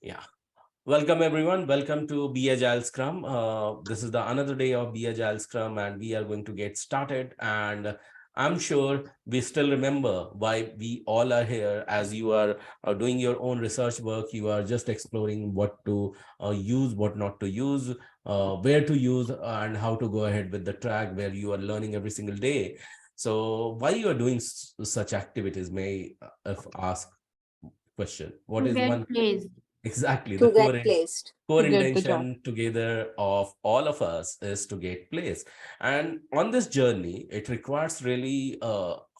Yeah. Welcome everyone. Welcome to Be Agile Scrum. This is the another day of Be Agile Scrum, and we are going to get started. And I'm sure we still remember why we all are here. As you are doing your own research work, you are just exploring what to use, what not to use, where to use, and how to go ahead with the track where you are learning every single day. So, why you are doing such activities? May if ask question. What To is one? get placed. Exactly. The to get placed. core To get the job. intention together of all of us is to get place. And on this journey, it requires really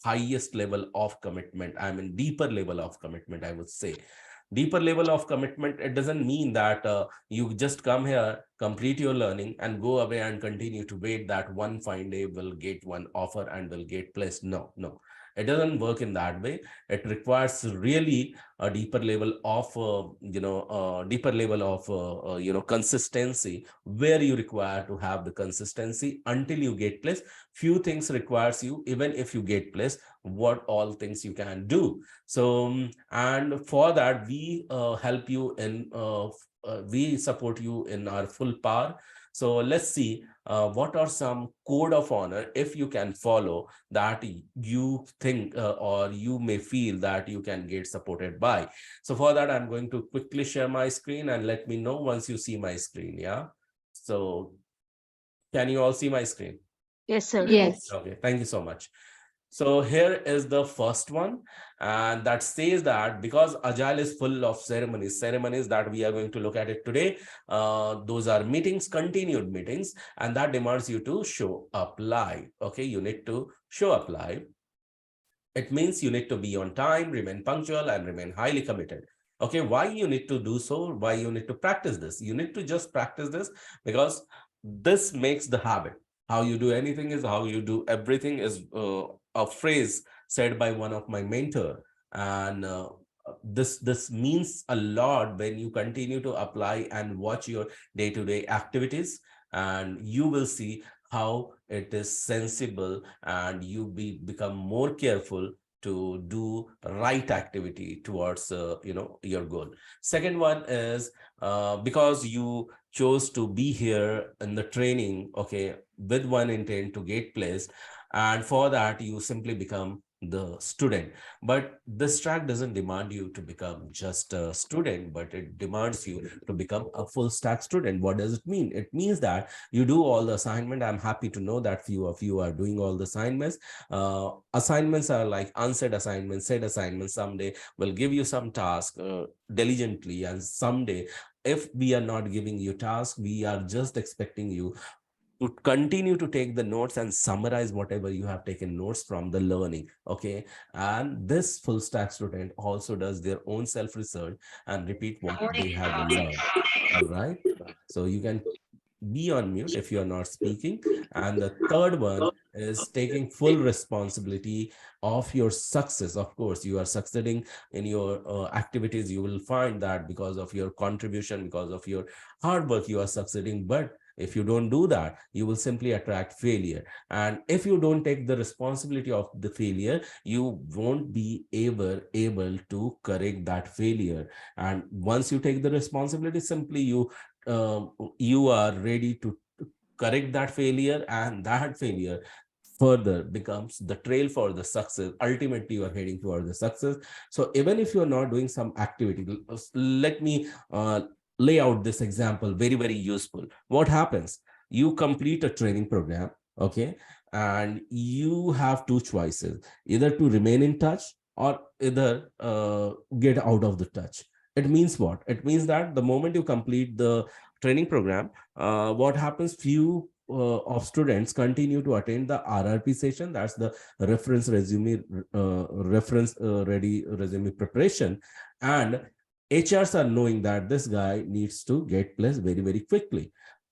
highest level of commitment. I mean, deeper level of commitment, I would say. Deeper level of commitment, it doesn't mean that you just come here, complete your learning, and go away and continue to wait that one fine day will get one offer and will get placed. No, no. It doesn't work in that way. It requires really a deeper level of deeper level of consistency, where you require to have the consistency until you get placed. Few things requires you, even if you get placed, what all things you can do. So and for that we help you in we support you in our full power. So let's see what are some code of honor if you can follow that you think or you may feel that you can get supported by. So for that, I'm going to quickly share my screen and let me know once you see my screen. Yeah. So can you all see my screen? Yes, sir. Yes. Okay. Thank you so much. So here is the first one, and that says that because Agile is full of ceremonies that we are going to look at it today. Those are meetings, continued meetings, and that demands you to show up live. Okay, you need to show up live. It means you need to be on time, remain punctual, and remain highly committed. Okay, why you need to do so? Why you need to practice this? You need to just practice this because this makes the habit. How you do anything is how you do everything is a phrase said by one of my mentor. And this means a lot when you continue to apply and watch your day-to-day activities, and you will see how it is sensible and you become more careful to do right activity towards your goal. Second one is because you chose to be here in the training, okay, with one intent to get placed, and for that you simply become the student. But this track doesn't demand you to become just a student, but it demands you to become a full stack student. What does it mean? It means that you do all the assignment. I'm happy to know that few of you are doing all the assignments. Assignments are like unsaid assignments, said assignments. Someday we'll give you some task diligently, and someday if we are not giving you task, we are just expecting you to continue to take the notes and summarize whatever you have taken notes from the learning. Okay, and this full stack student also does their own self research and repeat what they have learned. All right, so you can be on mute if you are not speaking. And the third one is taking full responsibility of your success. Of course, you are succeeding in your activities. You will find that because of your contribution, because of your hard work, you are succeeding. But if you don't do that, you will simply attract failure. And if you don't take the responsibility of the failure, you won't be able to correct that failure. And once you take the responsibility, simply you are ready to correct that failure, and that failure further becomes the trail for the success. Ultimately you are heading toward the success. So even if you are not doing some activity, let me lay out this example, very very useful. What happens? You complete a training program, okay, and you have two choices: either to remain in touch or either get out of the touch. It means what? It means that the moment you complete the training program, what happens? Few of students continue to attend the RRP session. That's the reference ready resume preparation. And HRs are knowing that this guy needs to get placed very, very quickly.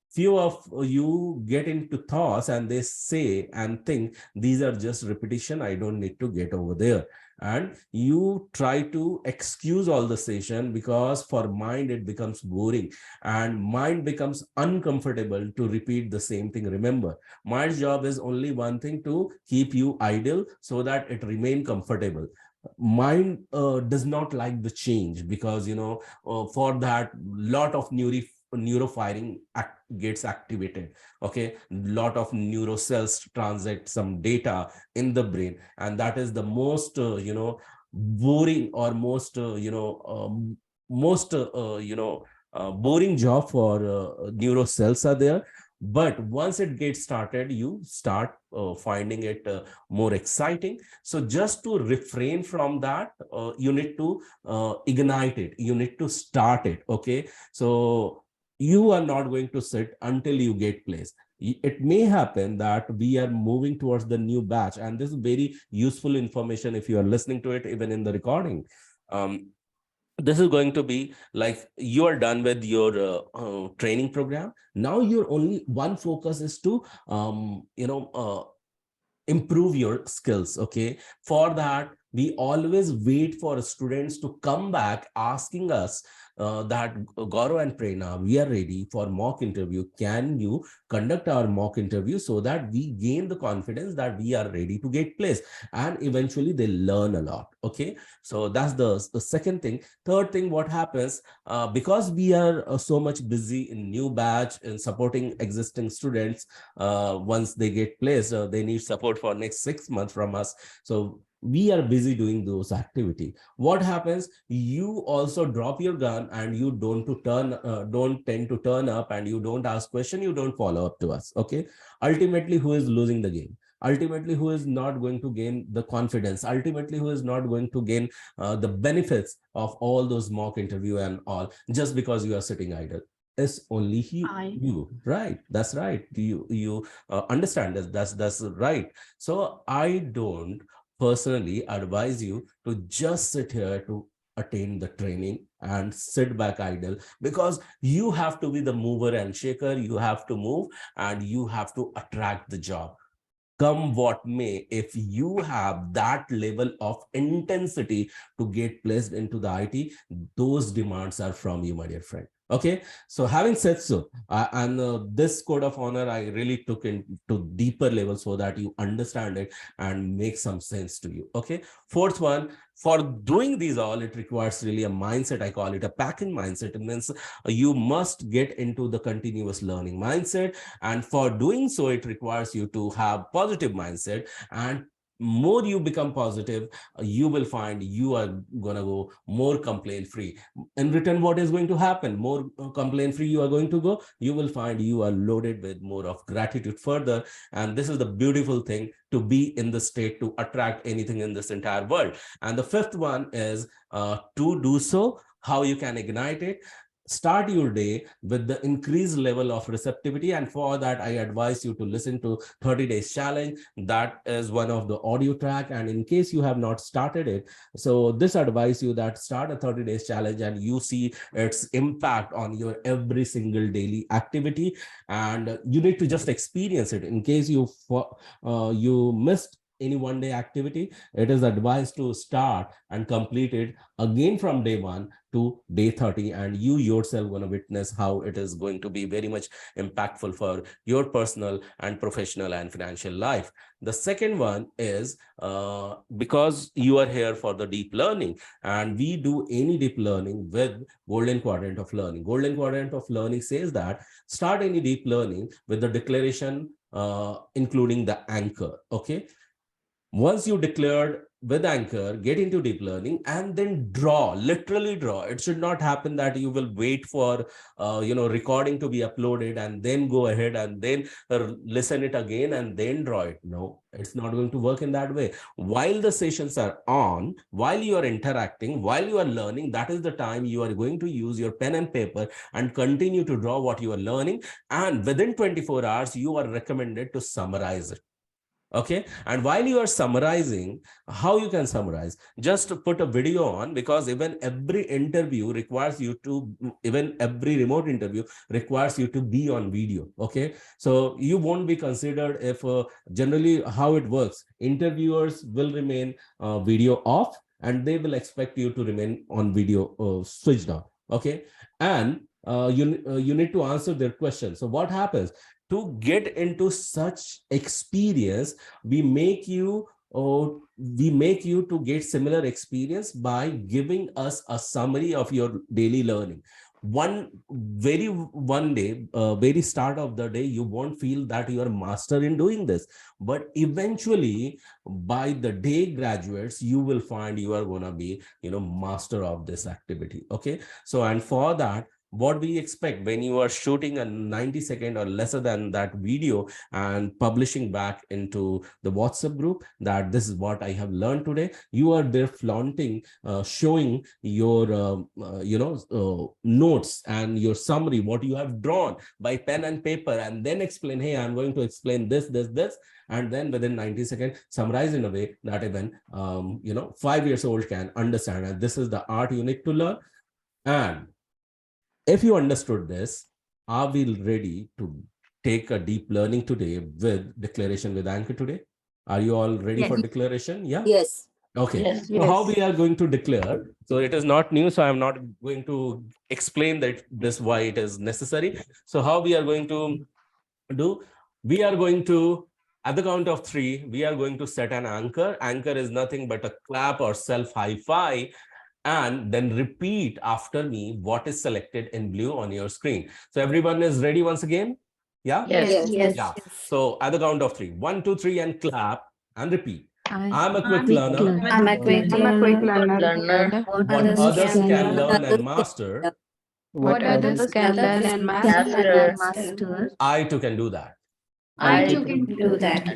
Few of you get into thoughts and they say and think these are just repetition, I don't need to get over there. And you try to excuse all the session because for mind it becomes boring and mind becomes uncomfortable to repeat the same thing. Remember, mind's job is only one thing: to keep you idle so that it remain comfortable. mind does not like the change, because for that lot of neurofiring gets activated. Okay, lot of neurocells transact some data in the brain, and that is the most boring, or most most boring job for neurocells are there. But once it gets started, you start finding it more exciting. So just to refrain from that, you need to ignite it, you need to start it. Okay, so you are not going to sit until you get placed. It may happen that we are moving towards the new batch, and this is very useful information if you are listening to it even in the recording. um, this is going to be like you are done with your training program. Now your only one focus is to improve your skills. Okay, for that we always wait for students to come back asking us that Gaurav and Prerna, we are ready for mock interview, can you conduct our mock interview, so that we gain the confidence that we are ready to get placed, and eventually they learn a lot. Okay, so that's the second thing. Third thing, what happens, because we are so much busy in new batch and supporting existing students, once they get placed, they need support for next 6 months from us. So we are busy doing those activity. What happens, you also drop your gun, and you don't tend to turn up, and you don't ask question, you don't follow up to us. Okay, ultimately who is losing the game? Ultimately who is not going to gain the confidence? Ultimately who is not going to gain the benefits of all those mock interview and all, just because you are sitting idle? Is only I you, right? That's right. You understand that, that's right. So I don't personally advise you to just sit here to attain the training and sit back idle, because you have to be the mover and shaker. You have to move, and you have to attract the job, come what may. If you have that level of intensity to get placed into the IT, those demands are from you, my dear friend. Okay, so having said so, and this code of honor I really took into deeper level so that you understand it and make some sense to you. Okay, fourth one, for doing these all, it requires really a mindset. I call it a packing mindset. It means you must get into the continuous learning mindset, and for doing so it requires you to have positive mindset. And more you become positive, you will find you are gonna go more complaint free. In return, what is going to happen? More complaint free you are going to go, you will find you are loaded with more of gratitude further. And this is the beautiful thing, to be in the state to attract anything in this entire world. And the fifth one is to do so, how you can ignite it. Start your day with the increased level of receptivity, and for that I advise you to listen to 30 days challenge. That is one of the audio track, and in case you have not started it, so this advise you that start a 30 days challenge, and you see its impact on your every single daily activity. And you need to just experience it. In case you missed any one day activity, it is advised to start and complete it again from day 1 to day 30, and you yourself going to witness how it is going to be very much impactful for your personal and professional and financial life. The second one is, because you are here for the deep learning, and we do any deep learning with golden quadrant of learning. Golden quadrant of learning says that start any deep learning with the declaration, including the anchor. Okay, once you declared with anchor, get into deep learning, and then draw, literally draw. It should not happen that you will wait for recording to be uploaded and then go ahead and then listen it again and then draw it. No, it's not going to work in that way. While the sessions are on, while you are interacting, while you are learning, that is the time you are going to use your pen and paper and continue to draw what you are learning. And within 24 hours you are recommended to summarize it. Okay, and while you are summarizing, how you can summarize, just to put a video on, because even every remote interview requires you to be on video. Okay, so you won't be considered if generally how it works, interviewers will remain video off, and they will expect you to remain on video switched on. Okay, and you need to answer their questions. So what happens, to get into such experience, we make you or we make you to get similar experience by giving us a summary of your daily learning. One day, very start of the day, you won't feel that you are master in doing this, but eventually by the day graduates, you will find you are going to be, master of this activity. Okay. So, and for that, what we expect when you are shooting a 90-second or lesser than that video and publishing back into the WhatsApp group that this is what I have learned today, you are there flaunting, showing your notes and your summary, what you have drawn by pen and paper, and then explain, hey, I'm going to explain this, and then within 90 seconds summarize in a way that even 5 years old can understand. And this is the art you need to learn. And if you understood this, are we ready to take a deep learning today with declaration with Anchor today? Are you all ready for declaration? Yeah. Yes. Okay. Yes. So how we are going to declare? So it is not new. So I'm not going to explain that this why it is necessary. So how we are going to do? We are going to, at the count of 3, we are going to set an anchor. Anchor is nothing but a clap or self high-five, and then repeat after me what is selected in blue on your screen. So everyone is ready once again? Yeah? Yes. Yeah. So at the count of 3, 1, 2, 3, and clap and repeat. I'm a quick learner. I'm a quick learner. What others can learn and master, What others can learn and master, I too can do that. I too can do that.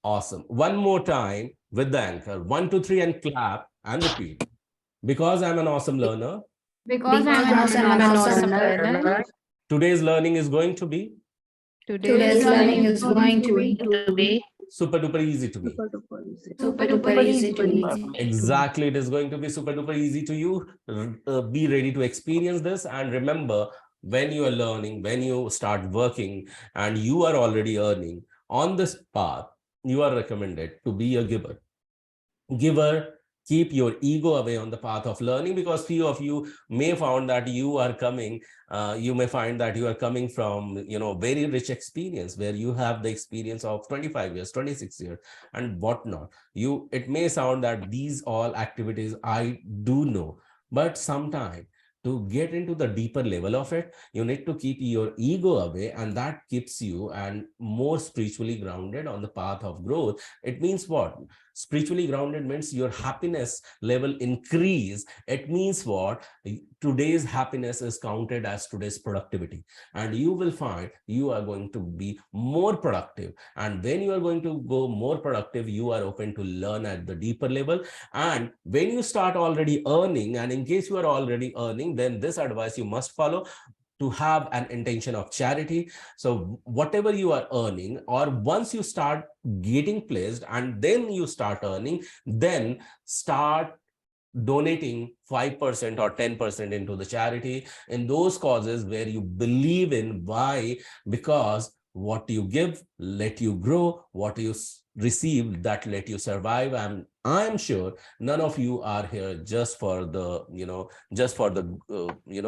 Awesome. One more time with the anchor. 1, 2, 3, and clap and repeat. Because I'm an awesome learner, Because I'm an awesome learner, today's learning is going to be today's learning is going to be super duper easy to me. super duper easy to me. Exactly, it is going to be super duper easy to you. Be ready to experience this. And remember, when you are learning, when you start working and you are already earning on this path, you are recommended to be a giver. Keep your ego away on the path of learning, because few of you may find that you are coming from very rich experience, where you have the experience of 25 years, 26 years and whatnot. It may sound that these all activities I do know, but sometimes to get into the deeper level of it, you need to keep your ego away, and that keeps you and more spiritually grounded on the path of growth. It means what? Spiritually grounded means your happiness level increase. It means what? Today's happiness is counted as today's productivity, and you will find you are going to be more productive. And when you are going to go more productive, you are open to learn at the deeper level. And when you start already earning, and in case you are already earning, then this advice you must follow: to have an intention of charity. So whatever you are earning, or once you start getting placed and then you start earning, then start donating 5% or 10% into the charity in those causes where you believe in. Why? Because what you give let you grow, what you receive that let you survive. And I'm sure none of you are here just for the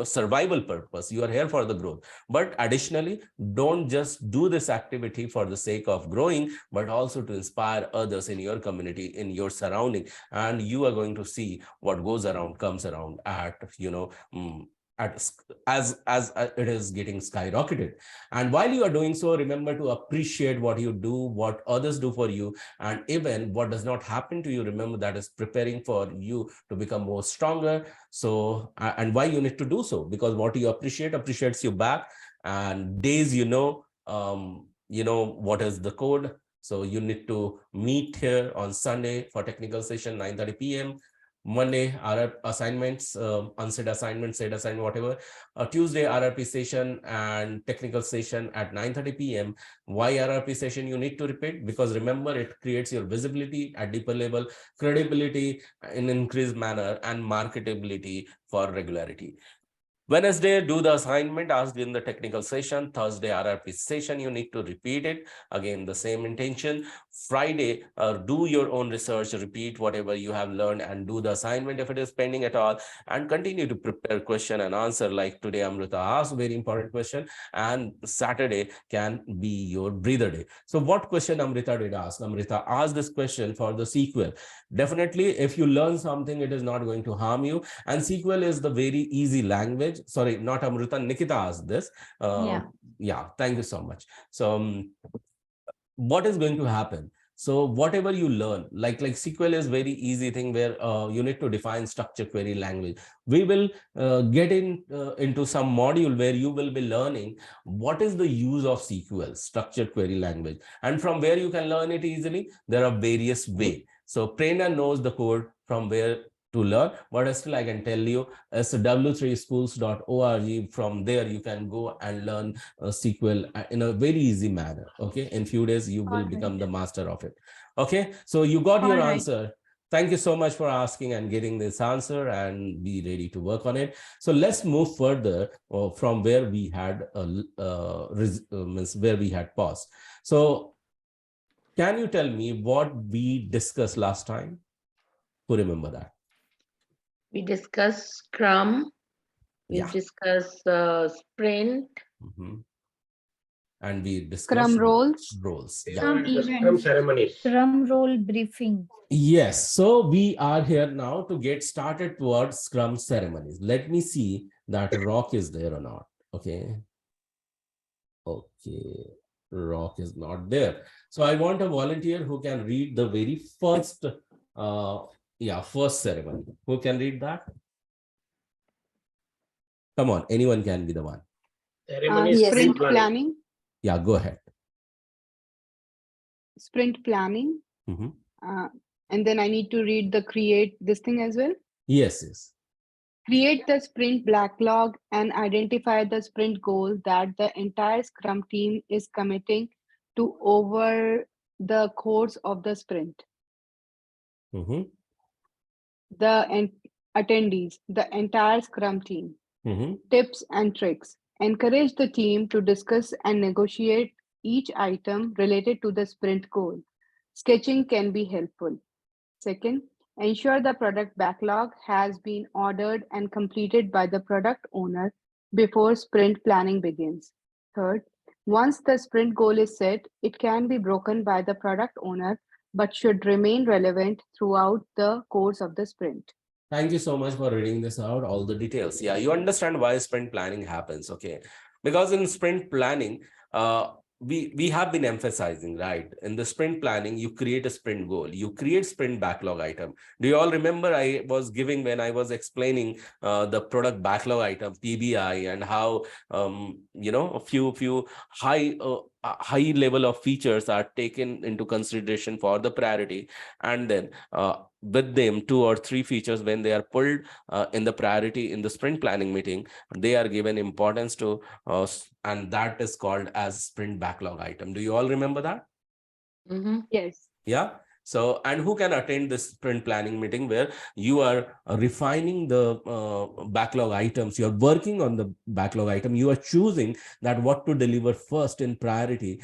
survival purpose. You are here for the growth. But additionally, don't just do this activity for the sake of growing, but also to inspire others in your community, in your surrounding. And you are going to see what goes around comes around at as it is getting skyrocketed. And while you are doing so, remember to appreciate what you do, what others do for you, and even what does not happen to you, remember that is preparing for you to become more stronger. So and why you need to do so? Because what you appreciate appreciates you back. And days, what is the code. So you need to meet here on Sunday for technical session 9:30 p.m. Monday, RR assignments, unsaid assignment, said assignment, whatever. Tuesday, RRP session and technical session at 9:30 p.m. Why RRP session you need to repeat? Because remember, it creates your visibility at deeper level, credibility in increased manner, and marketability for regularity. Wednesday, do the assignment asked in the technical session. Thursday, RRP session, you need to repeat it. Again, the same intention. Friday, do your own research, repeat whatever you have learned and do the assignment if it is pending at all. And continue to prepare question and answer like today, Amrita asked, very important question. And Saturday can be your breather day. So what question Amrita did ask? Amrita asked this question for the SQL. Definitely, if you learn something, it is not going to harm you. And SQL is the very easy language. Sorry, not Amrita, Nikita asked this. Yeah, thank you so much. So what is going to happen? So whatever you learn, like SQL is very easy thing where you need to define structure query language. We will get into some module where you will be learning what is the use of SQL, structure query language, and from where you can learn it easily. There are various way. So Prerna knows the code from where to learn, but still I can tell you as w3schools.org. From there you can go and learn SQL in a very easy manner. Okay, in few days you will become the master of it. Okay, so you got your answer. Thank you so much for asking and getting this answer, and be ready to work on it. So let's move further from where we had means where we had paused. So can you tell me what we discussed last time? Who remember that? We discussed Scrum. We discussed Sprint. And we discussed Scrum roles. Some Scrum ceremonies. Scrum role briefing. Yes, so we are here now to get started towards Scrum ceremonies. Let me see that Rock is there or not. Okay. Okay, Rock is not there. So I want a volunteer who can read the very first, first ceremony. Who can read that? Come on, anyone can be the one. Sprint planning. Yeah, go ahead. Sprint planning. And then I need to read the create this thing as well. Yes. Create the sprint backlog and identify the sprint goal that the entire Scrum team is committing to over the course of the sprint. The attendees, the entire Scrum team. Tips and tricks. Encourage the team to discuss and negotiate each item related to the sprint goal. Sketching can be helpful. Second, ensure the product backlog has been ordered and completed by the product owner before sprint planning begins. Third, once the sprint goal is set, it can be broken by the product owner, but should remain relevant throughout the course of the sprint. Thank you so much for reading this out, all the details. Yeah, you understand why sprint planning happens, okay? Because in sprint planning, we have been emphasizing, right? In the sprint planning, you create a sprint goal, you create sprint backlog item. Do you all remember I was giving when I was explaining the product backlog item, PBI, and how, a few high level of features are taken into consideration for the priority, and then with them 2 or 3 features when they are pulled in the priority in the sprint planning meeting, they are given importance to and that is called as sprint backlog item. Do you all remember that? Yes. Yeah. So, and who can attend this sprint planning meeting where you are refining the backlog items, you're working on the backlog item, you are choosing that what to deliver first in priority.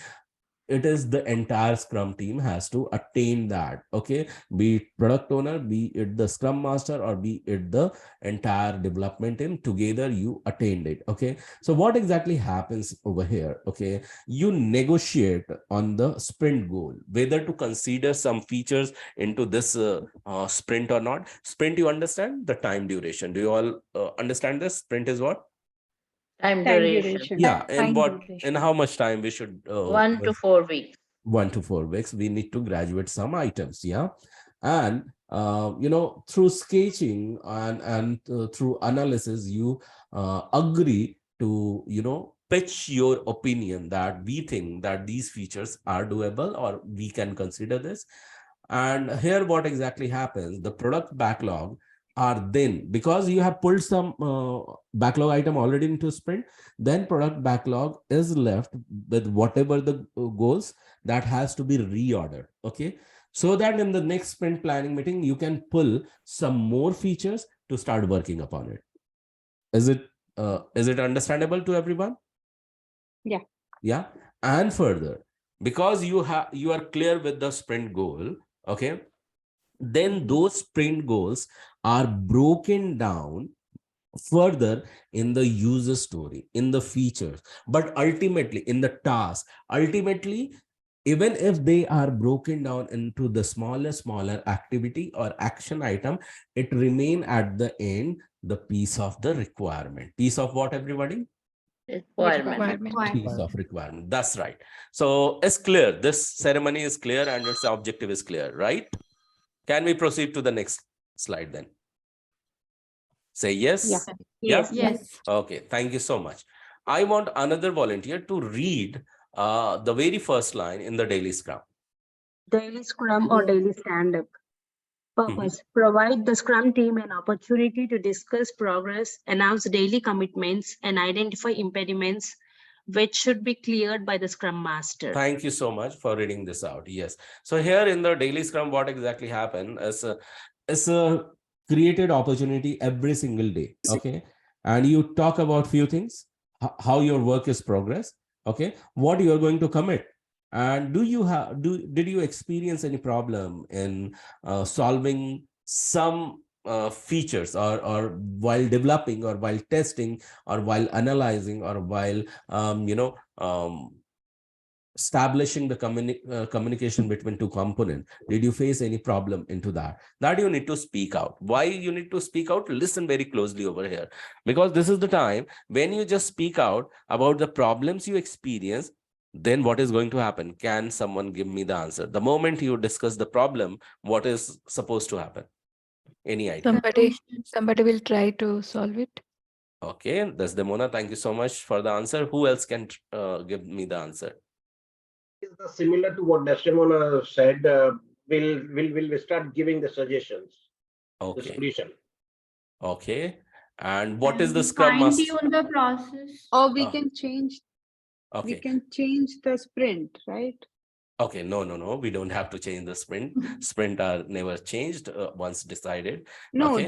It is the entire Scrum team has to attain that, okay? Be it product owner, be it the Scrum master, or be it the entire development team, together you attained it, okay? So what exactly happens over here, okay? You negotiate on the sprint goal, whether to consider some features into this sprint or not. Sprint, you understand the time duration. Do you all understand this? Sprint is what? Time duration. Yeah, and what and how much time we should 1 to 4 weeks. 1 to 4 weeks we need to graduate some items. Yeah, and through sketching and through analysis you agree to pitch your opinion that we think that these features are doable or we can consider this. And here what exactly happens, the product backlog are then, because you have pulled some backlog item already into sprint, then product backlog is left with whatever the goals that has to be reordered, okay? So that in the next sprint planning meeting, you can pull some more features to start working upon it. Is it Is it understandable to everyone? Yeah. Yeah. And further, because you are clear with the sprint goal, okay, then those sprint goals are broken down further in the user story, in the features, but ultimately in the task. Ultimately, even if they are broken down into the smaller activity or action item, it remain at the end the piece of the requirement. Piece of what, everybody? Requirement. Piece of requirement. That's right. So it's clear. This ceremony is clear and its objective is clear, right? Can we proceed to the next slide then? Say yes. Yeah. Yes. Okay. Thank you so much. I want another volunteer to read the very first line in the daily scrum. Daily Scrum or daily stand-up. Purpose: provide the Scrum team an opportunity to discuss progress, announce daily commitments, and identify impediments which should be cleared by the Scrum Master. Thank you so much for reading this out. Yes. So here in the daily scrum, what exactly happened is a created opportunity every single day. Okay. And you talk about few things, how your work is progress. Okay. What you are going to commit. And did you experience any problem in solving some features, or while developing, or while testing, or while analyzing, or while establishing the communication between two components? Did you face any problem into that you need to speak out? Why you need to speak out? Listen very closely over here, because this is the time when you just speak out about the problems you experience. Then what is going to happen? Can someone give me the answer? The moment you discuss the problem, what is supposed to happen? Any idea? Somebody will try to solve it. Okay, Desdemona, thank you so much for the answer. Who else can give me the answer? Is similar to what Desdemona said. Will start giving the suggestions, the Okay. solution. Okay. And what is the Scrum Master? Fine-tune the process. Or we can change Okay. the sprint, right? Okay. No. We don't have to change the sprint. Sprint are never changed once decided. No, Okay.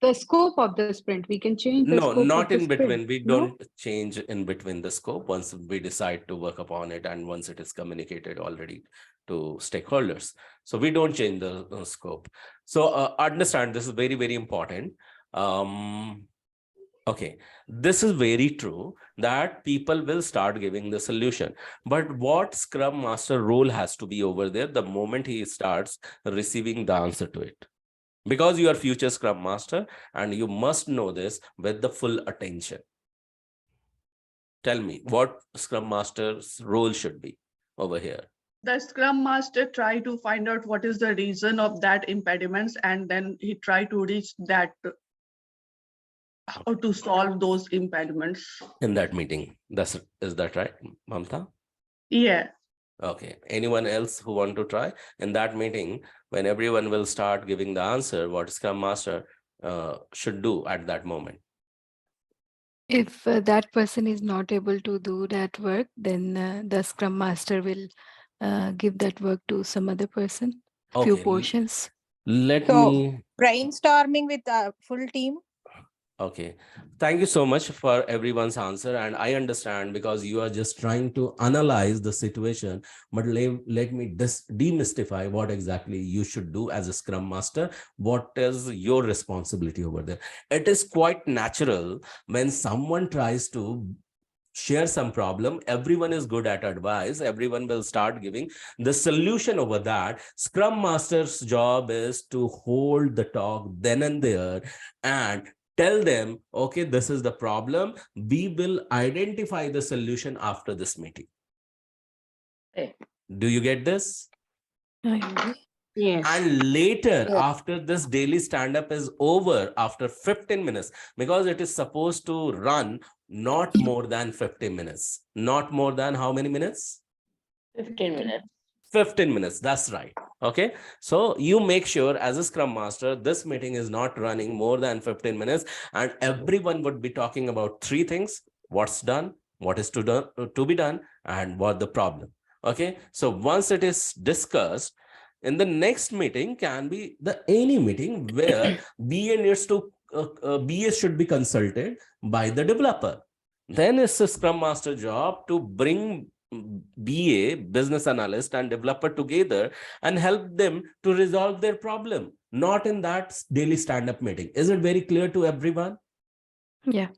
the scope of the sprint. We can change the No, scope not of the in between. sprint. We No? don't change in between the scope once we decide to work upon it and once it is communicated already to stakeholders. So we don't change the scope. So understand, this is very, very important. Okay, this is very true that people will start giving the solution. But what Scrum Master role has to be over there the moment he starts receiving the answer to it? Because you are future Scrum Master and you must know this with the full attention. Tell me what Scrum Master's role should be over here. The Scrum Master try to find out what is the reason of that impediments, and then he try to reach that, how to solve those impediments. In that meeting, is that right, Mamta? Yeah. Okay. Anyone else who want to try? In that meeting, when everyone will start giving the answer, what Scrum Master should do at that moment? If that person is not able to do that work, then the Scrum Master will give that work to some other person, few Okay. portions. Let So me brainstorming with the full team. Okay. Thank you so much for everyone's answer. And I understand because you are just trying to analyze the situation, but let me demystify what exactly you should do as a Scrum Master. What is your responsibility over there? It is quite natural when someone tries to share some problem. Everyone is good at advice. Everyone will start giving the solution over that. Scrum Master's job is to hold the talk then and there and tell them, okay, this is the problem. We will identify the solution after this meeting. Okay. Do you get this? Yes. And later, Yes. after this daily stand-up is over, after 15 minutes, because it is supposed to run not more than 50 minutes. Not more than how many minutes? 15 minutes. 15 minutes, that's right. Okay, so you make sure as a Scrum Master, this meeting is not running more than 15 minutes, and everyone would be talking about three things: what's done, what is to be done, and what the problem. Okay, so once it is discussed, in the next meeting can be the any meeting where BA needs to BA should be consulted by the developer. Then it's the Scrum Master job to bring BA, business analyst, and developer together and help them to resolve their problem, not in that daily stand-up meeting. Is it very clear to everyone? Yeah.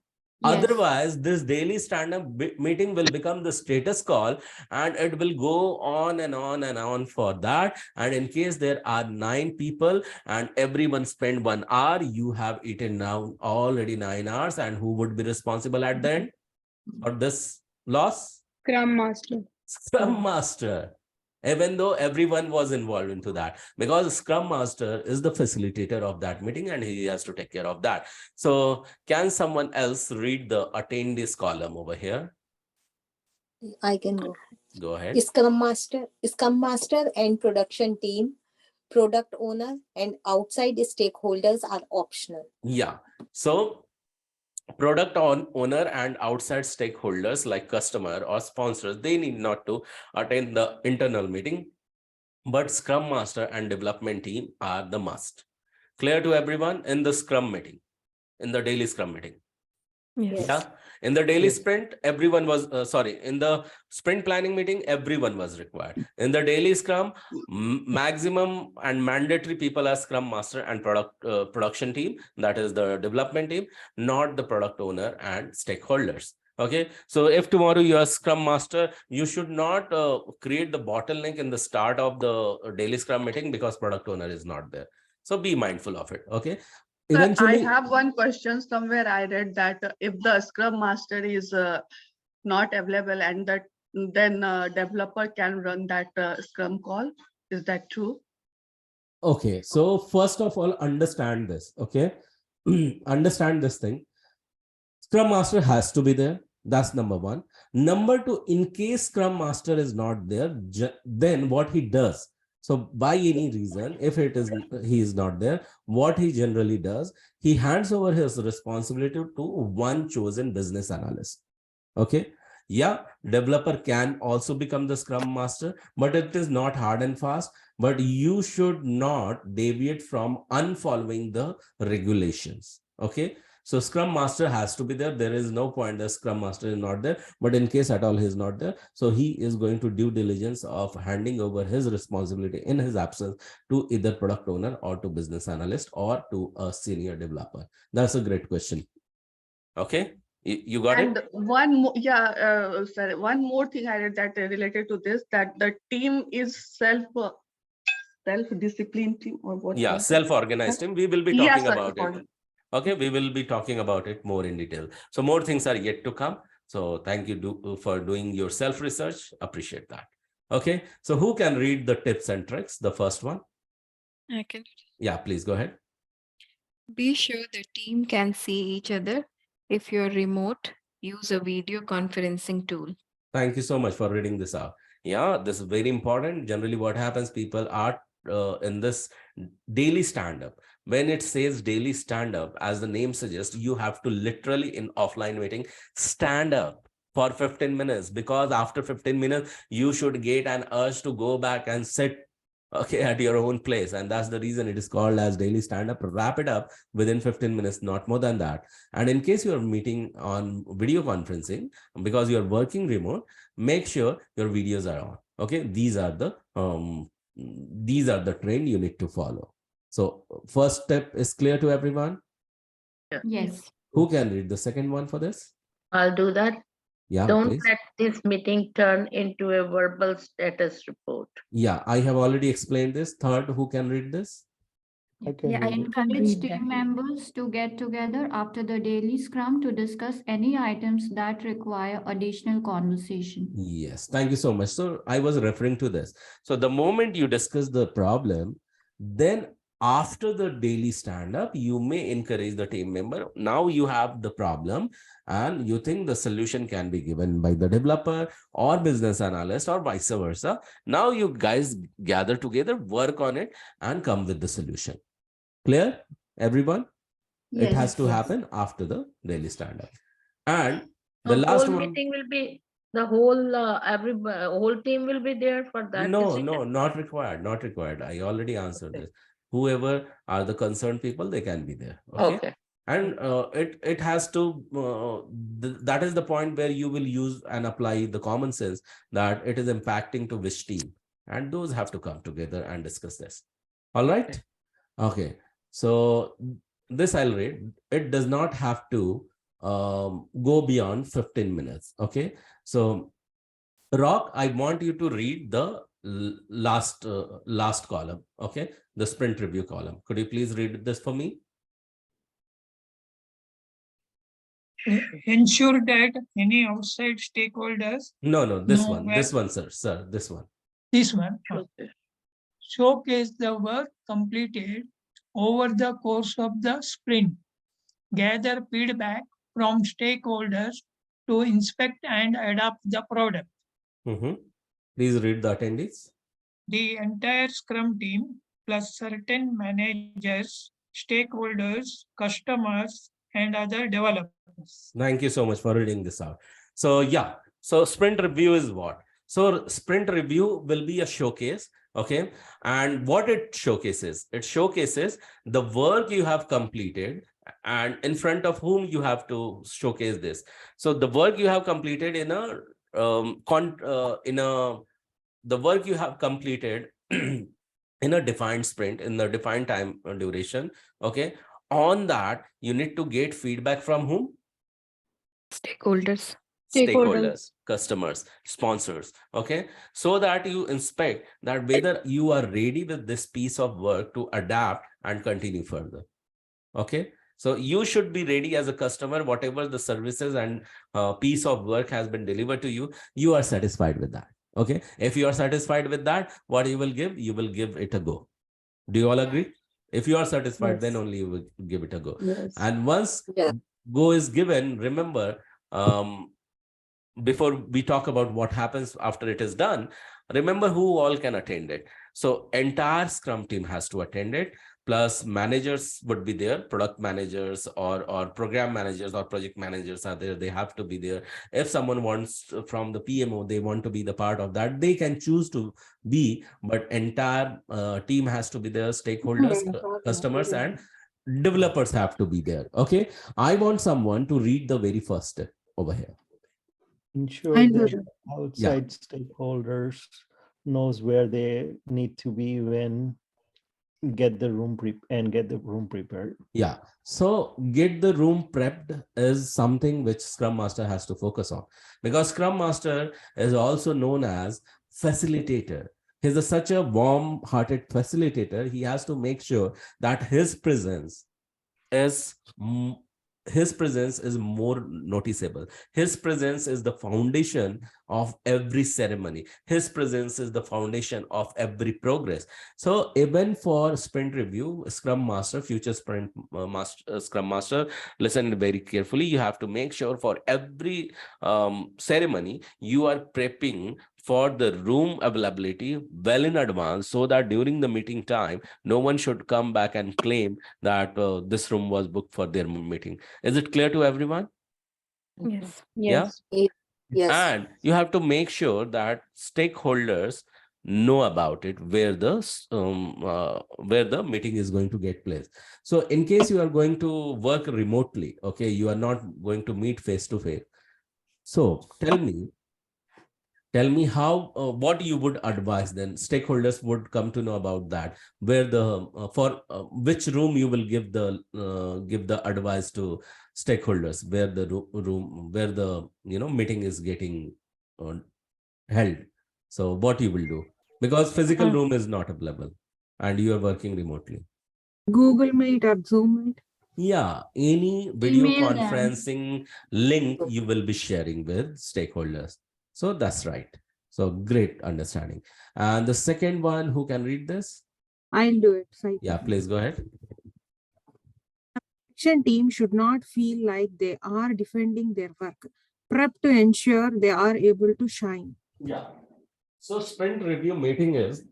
Otherwise, this daily stand-up meeting will become the status call, and it will go on and on and on for that. And in case there are 9 people and everyone spend 1 hour, you have eaten now already 9 hours. And who would be responsible at the end for this loss? Scrum Master. Scrum Master. Even though everyone was involved into that, because Scrum Master is the facilitator of that meeting and he has to take care of that. So can someone else read the attendees column over here? I can go. Go ahead. Scrum Master and production team, product owner and outside stakeholders are optional. Yeah. So product owner and outside stakeholders like customer or sponsors, they need not to attend the internal meeting, but Scrum Master and development team are the must. Clear to everyone in the Scrum meeting, in the daily Scrum meeting? Yes. Yeah. In the daily sprint, everyone was, in the sprint planning meeting, everyone was required. In the daily Scrum, maximum and mandatory people are Scrum Master and production team, that is the development team, not the product owner and stakeholders. Okay, so if tomorrow you are Scrum Master, you should not create the bottleneck in the start of the daily Scrum meeting because product owner is not there. So be mindful of it. Okay. I have one question. Somewhere I read that if the Scrum Master is not available and that then developer can run that Scrum call. Is that true? Okay, so first of all, understand this. Okay, understand this thing. Scrum Master has to be there. That's number one. Number two, in case Scrum Master is not there, then what he does, so by any reason, if he is not there, what he generally does, he hands over his responsibility to one chosen business analyst. Okay. Yeah, developer can also become the Scrum Master, but it is not hard and fast. But you should not deviate from unfollowing the regulations. Okay. So Scrum Master has to be there. There is no point the Scrum Master is not there, but in case at all he is not there, so he is going to due diligence of handing over his responsibility in his absence to either product owner or to business analyst or to a senior developer. That's a great question. Okay, you got it? And one more, sorry, one more thing I read that related to this, that the team is self-disciplined team or what? Yeah, self-organized team. We will be talking about it. Okay, we will be talking about it more in detail. So more things are yet to come. So thank you for doing your self-research. Appreciate that. Okay, so who can read the tips and tricks? The first one. I can. Yeah, please go ahead. Be sure the team can see each other. If you're remote, use a video conferencing tool. Thank you so much for reading this out. Yeah, this is very important. Generally, what happens, people are in this daily stand-up. When it says daily stand-up, as the name suggests, you have to literally in offline meeting stand up for 15 minutes, because after 15 minutes, you should get an urge to go back and sit at your own place. And that's the reason it is called as daily stand-up. Wrap it up within 15 minutes, not more than that. And in case you're meeting on video conferencing, because you're working remote, make sure your videos are on. Okay, these are the trend you need to follow. So first step is clear to everyone? Yes. Who can read the second one for this? I'll do that. Yeah, Don't please. let this meeting turn into a verbal status report. Yeah, I have already explained this. Third, who can read this? Encourage team members to get together after the daily scrum to discuss any items that require additional conversation. Yes, thank you so much. So I was referring to this. So the moment you discuss the problem, then after the daily stand-up, you may encourage the team member. Now you have the problem and you think the solution can be given by the developer or business analyst or vice versa. Now you guys gather together, work on it and come with the solution. Clear, everyone? Yes. It has to happen after the daily stand-up. And the The last whole one. meeting will be, the whole whole team will be there for that. No, not required. Not required. I already answered this. Whoever are the concerned people, they can be there. Okay. And it has to that is the point where you will use and apply the common sense that it is impacting to which team, and those have to come together and discuss this. All right. Okay, so this I'll read. It does not have to go beyond 15 minutes. Okay, so Rock, I want you to read the last column. Okay, the sprint review column. Could you please read this for me? Ensure that any outside stakeholders. No, this one, sir, this one. This one. Okay. Showcase the work completed over the course of the sprint. Gather feedback from stakeholders to inspect and adapt the product. Please read the attendees. The entire Scrum team plus certain managers, stakeholders, customers, and other developers. Thank you so much for reading this out. So yeah, so sprint review is what? So sprint review will be a showcase. Okay, and what it showcases the work you have completed and in front of whom you have to showcase this. So the work you have completed in a the work you have completed in a defined sprint, in the defined time duration. Okay, on that you need to get feedback from whom? Stakeholders, customers, sponsors. Okay, so that you inspect that whether you are ready with this piece of work to adapt and continue further. Okay, so you should be ready as a customer. Whatever the services and piece of work has been delivered to you, you are satisfied with that. Okay, if you are satisfied with that, what you will give it a go. Do you all agree? If you are satisfied, then only you will give it a go. And once go is given, remember, before we talk about what happens after it is done, remember who all can attend it. So entire Scrum team has to attend it, plus managers would be there, product managers or program managers or project managers are there. They have to be there. If someone wants from the PMO, they want to be the part of that, they can choose to be, but entire team has to be there. Stakeholders, customers, and developers have to be there. Okay, I want someone to read the very first step over here. Ensure that outside stakeholders knows where they need to be when get the room prepared. Yeah, so get the room prepped is something which Scrum Master has to focus on, because Scrum Master is also known as facilitator. He's such a warm-hearted facilitator. He has to make sure that his presence is more noticeable. His presence is the foundation of every ceremony. His presence is the foundation of every progress. So even for sprint review, Scrum Master, future sprint Scrum Master, listen very carefully. You have to make sure for every ceremony, you are prepping for the room availability well in advance, so that during the meeting time, no one should come back and claim that this room was booked for their meeting. Is it clear to everyone? yes. Yes. Yes. And you have to make sure that stakeholders know about it, where the meeting is going to get place. So in case you are going to work remotely, okay, you are not going to meet face to face. So tell me how, what you would advise then. Stakeholders would come to know about that, where the which room you will give the advice to stakeholders, where the room where the meeting is getting held. So what you will do, because physical room is not available and you are working remotely. Google Meet or Zoom Meet. Yeah, any video Email them. conferencing link you will be sharing with stakeholders. So that's right. So great understanding. And the second one, who can read this? I'll do it. Yeah, please go ahead. Action team should not feel like they are defending their work. Prep to ensure they are able to shine. Yeah. So sprint review meeting is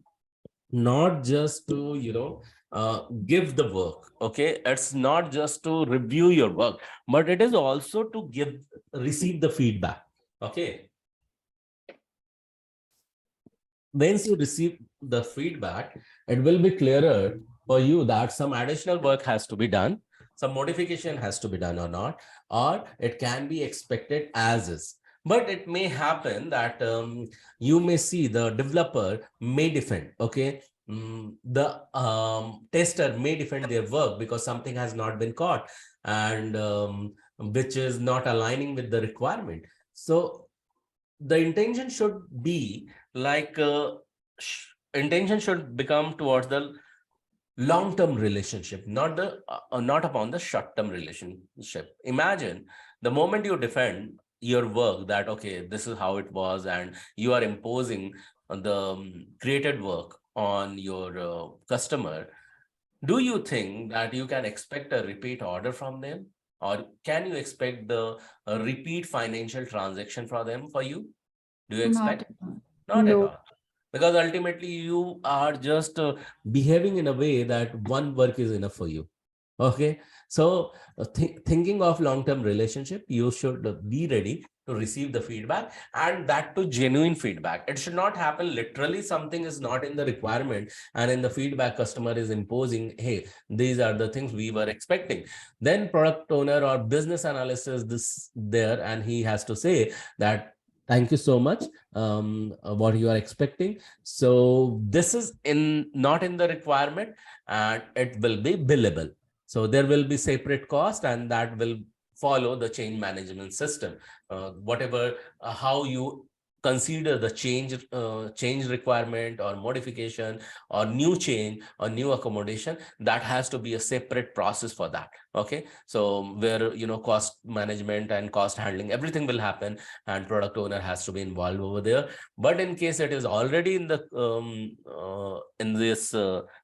not just to, give the work. Okay. It's not just to review your work, but it is also to receive the feedback. Okay. Once you receive the feedback, it will be clearer for you that some additional work has to be done. some modification has to be done or not, or it can be expected as is. But it may happen that you may see the developer may defend, okay, the tester may defend their work because something has not been caught and which is not aligning with the requirement. So the intention should be like intention should become towards the long-term relationship, not the not upon the short-term relationship. Imagine the moment you defend your work that okay, this is how it was, and you are imposing the created work on your customer. Do you think that you can expect a repeat order from them, or can you expect the repeat financial transaction for them for you? Do you Not expect? at all. Not at No. all. Because ultimately you are just behaving in a way that one work is enough for you. Okay. So thinking of long-term relationship, you should be ready to receive the feedback, and that to genuine feedback. It should not happen literally something is not in the requirement and in the feedback customer is imposing, hey, these are the things we were expecting. Then product owner or business analyst is this there, and he has to say that thank you so much, what you are expecting. So this is not in the requirement, and it will be billable. So there will be separate cost, and that will follow the change management system. Whatever, how you consider the change requirement or modification or new change or new accommodation, that has to be a separate process for that. Okay. So where, cost management and cost handling, everything will happen, and product owner has to be involved over there. But in case it is already in the in this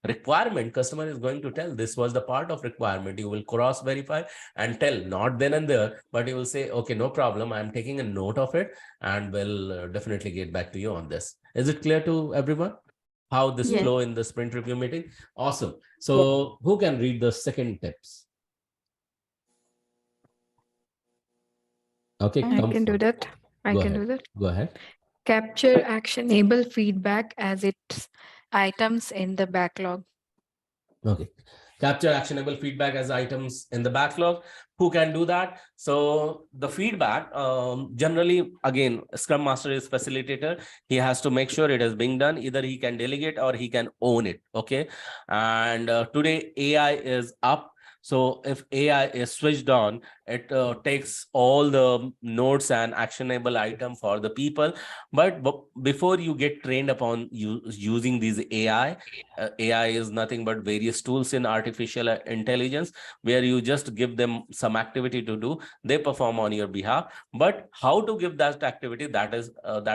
requirement, customer is going to tell this was the part of requirement. You will cross verify and tell, not then and there, but you will say, okay, no problem, I'm taking a note of it and will definitely get back to you on this. Is it clear to everyone how this Yes. flow in the sprint review meeting? Awesome. So who can read the second tips? Okay, I can do that. I can do that. Go ahead. Capture actionable feedback as its items in the backlog. Okay. Capture actionable feedback as items in the backlog. Who can do that? So the feedback, generally, again, Scrum Master is facilitator. He has to make sure it is being done. Either he can delegate or he can own it. Okay. And today AI is up. So if AI is switched on, it takes all the notes and actionable item for the people. But before you get trained upon using these AI, AI is nothing but various tools in artificial intelligence, where you just give them some activity to do, they perform on your behalf. But how to give that activity, that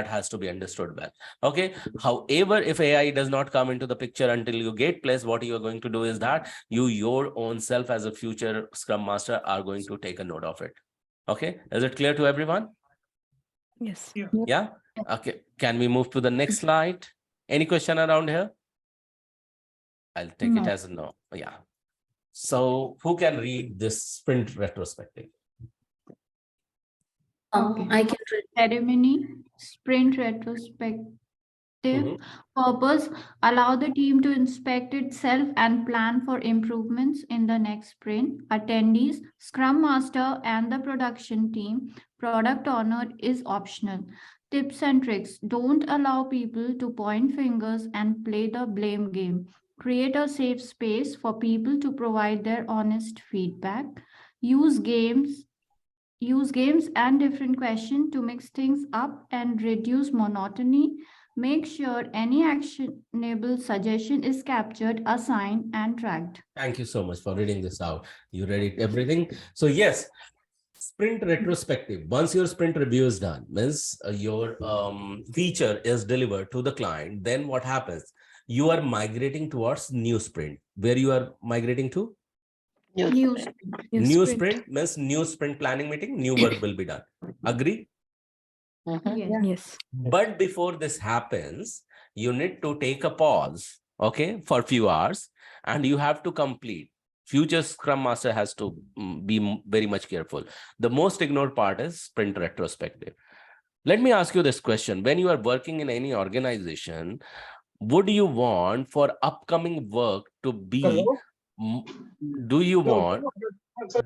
has to be understood well. Okay. However, if AI does not come into the picture until you get placed, what you are going to do is that your own self as a future Scrum Master are going to take a note of it. Okay. Is it clear to everyone? Yes. Yeah. Okay. Can we move to the next slide? Any question around here? I'll take it as a no. Yeah. So who can read this sprint retrospective? Okay. I can read. Ceremony, sprint retrospective. Purpose, allow the team to inspect itself and plan for improvements in the next sprint. Attendees, Scrum Master and the production team. Product owner is optional. Tips and tricks, don't allow people to point fingers and play the blame game. Create a safe space for people to provide their honest feedback. Use games and different questions to mix things up and reduce monotony. Make sure any actionable suggestion is captured, assigned, and tracked. Thank you so much for reading this out. You read it, everything. So yes, sprint retrospective. Once your sprint review is done, means your feature is delivered to the client, then what happens? You are migrating towards new sprint. Where you are migrating to? New sprint. New sprint means new sprint planning meeting, new work will be done. Agree? Yes. But before this happens, you need to take a pause, okay, for a few hours, and you have to complete. Future Scrum Master has to be very much careful. The most ignored part is sprint retrospective. Let me ask you this question. When you are working in any organization, would you want for upcoming work to be, do you want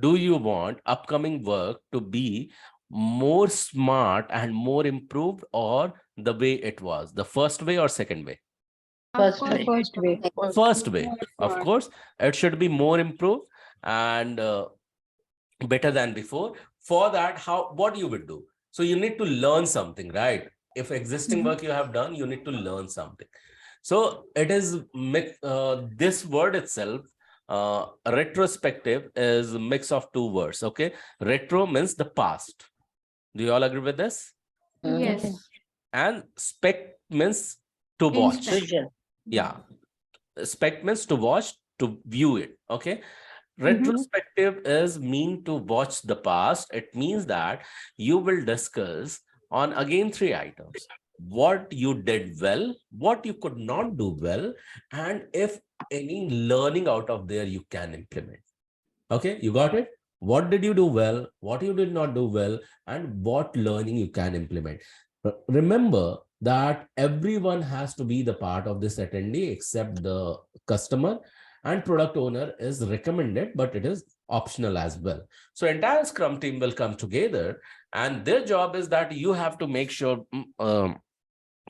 do you want upcoming work to be more smart and more improved, or the way it was, the first way or second way? First The way. first way. First way, of course, it should be more improved and better than before. For that, what you would do? So you need to learn something, right? If existing work you have done, you need to learn something. So it is this word itself, retrospective, is a mix of two words. Okay, retro means the past. Do you all agree with this? Yes. And spec means to watch. Yeah, spec means to watch, to view it. Okay, retrospective is mean to watch the past. It means that you will discuss on again three items: what you did well, what you could not do well, and if any learning out of there you can implement. Okay, you got it? What did you do well, what you did not do well, and what learning you can implement. Remember that everyone has to be the part of this attendee except the customer, and product owner is recommended, but it is optional as well. So entire Scrum team will come together, and their job is that you have to make sure,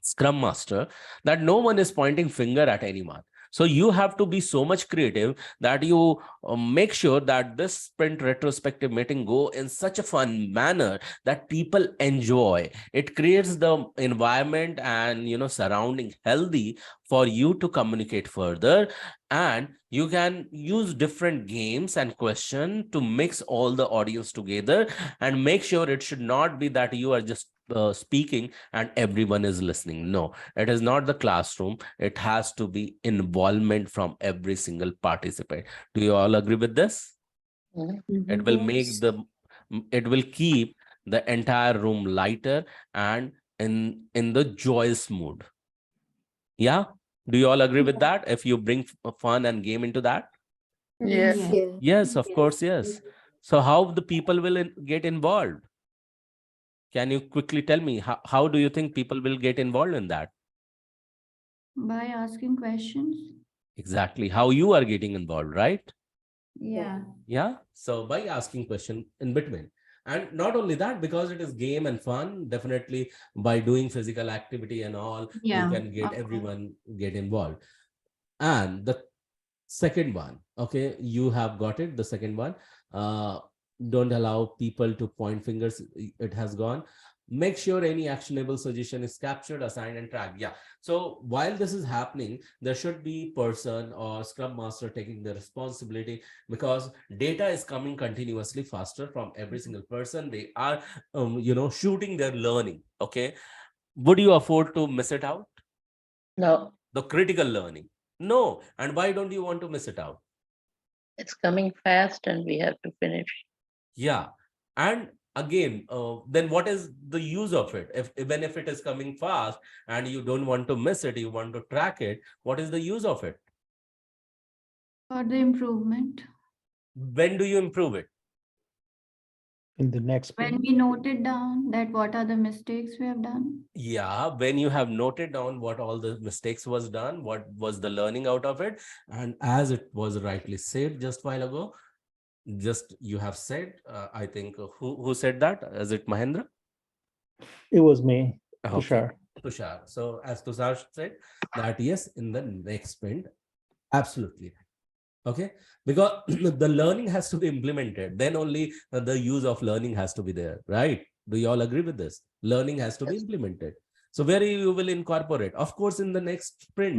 Scrum Master, that no one is pointing finger at anyone. So you have to be so much creative that you make sure that this sprint retrospective meeting go in such a fun manner that people enjoy. It creates the environment and surrounding healthy for you to communicate further. And you can use different games and question to mix all the audience together, and make sure it should not be that you are just speaking and everyone is listening. No, it is not the classroom. It has to be involvement from every single participant. Do you all agree with this? It will make it will keep the entire room lighter and in the joyous mood. Yeah, do you all agree with that? If you bring fun and game into that? Yes. Yes, of course, yes. So how the people will get involved? Can you quickly tell me how do you think people will get involved in that? By asking questions. Exactly. How you are getting involved, right? Yeah. Yeah. So by asking question in between. And not only that, because it is game and fun, definitely by doing physical activity and all, you Yeah. can get everyone get involved. And the second one, okay, you have got it. The second one, don't allow people to point fingers. It has gone. Make sure any actionable suggestion is captured, assigned, and tracked. Yeah. So while this is happening, there should be person or Scrum Master taking the responsibility, because data is coming continuously faster from every single person. They are, shooting their learning. Okay. Would you afford to miss it out? No, The critical learning. No. And why don't you want to miss it out? it's coming fast and we have to finish. Yeah. And again, then what is the use of it? If even if it is coming fast and you don't want to miss it, you want to track it, what is the use of it? For the improvement. When do you improve it? In the next When sprint. we note it down that what are the mistakes we have done. Yeah, when you have noted down what all the mistakes was done, what was the learning out of it, and as it was rightly said just while ago, just you have said, I think, who said that? Is it Mahendra? It was me, Okay. Tushar. Tushar. So as Tushar said that yes, in the next sprint, absolutely. Okay, because the learning has to be implemented, then only the use of learning has to be there, right? Do you all agree with this? Learning has to be implemented. So where you will incorporate, of course, in the next sprint,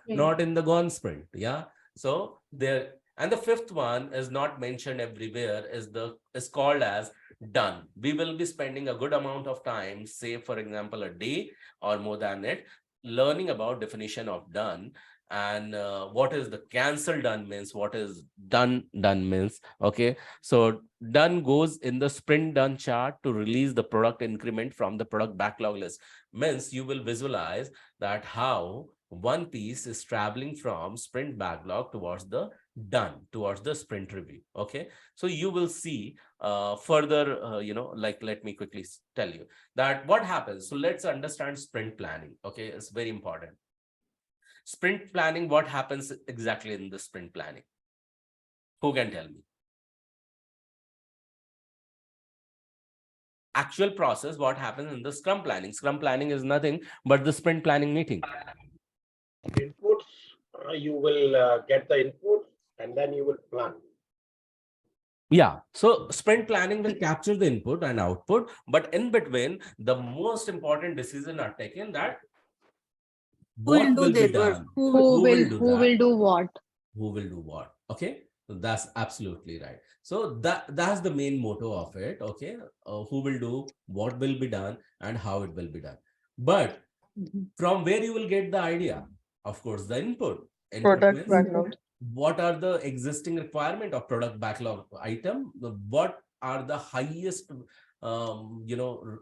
not in the gone sprint. Yeah. So there, and the fifth one is not mentioned everywhere, is called as done. We will be spending a good amount of time, say for example a day or more than it, learning about definition of done, and what is the cancel done means, what is done means. Okay, so done goes in the sprint done chart to release the product increment from the product backlog list. Means you will visualize that how one piece is traveling from sprint backlog towards the done, towards the sprint review. Okay, so you will see further, like, let me quickly tell you that what happens. So let's understand sprint planning. Okay, it's very important. Sprint planning, what happens exactly in the sprint planning? Who can tell me? actual process, what happens in the Scrum planning. Scrum planning is nothing but the sprint planning meeting. Inputs, you will get the inputs and then you will plan. Yeah, so sprint planning will capture the input and output, but in between, the most important decision are taken that what will be done, Who who will will do who that, will do what? who will do what. Okay, so that's absolutely right. So that's the main motto of it. Okay, who will do, what will be done, and how it will be done. But from where you will get the idea? Of course, the input. Input Product means backlog. what are the existing requirement of product backlog item, what are the highest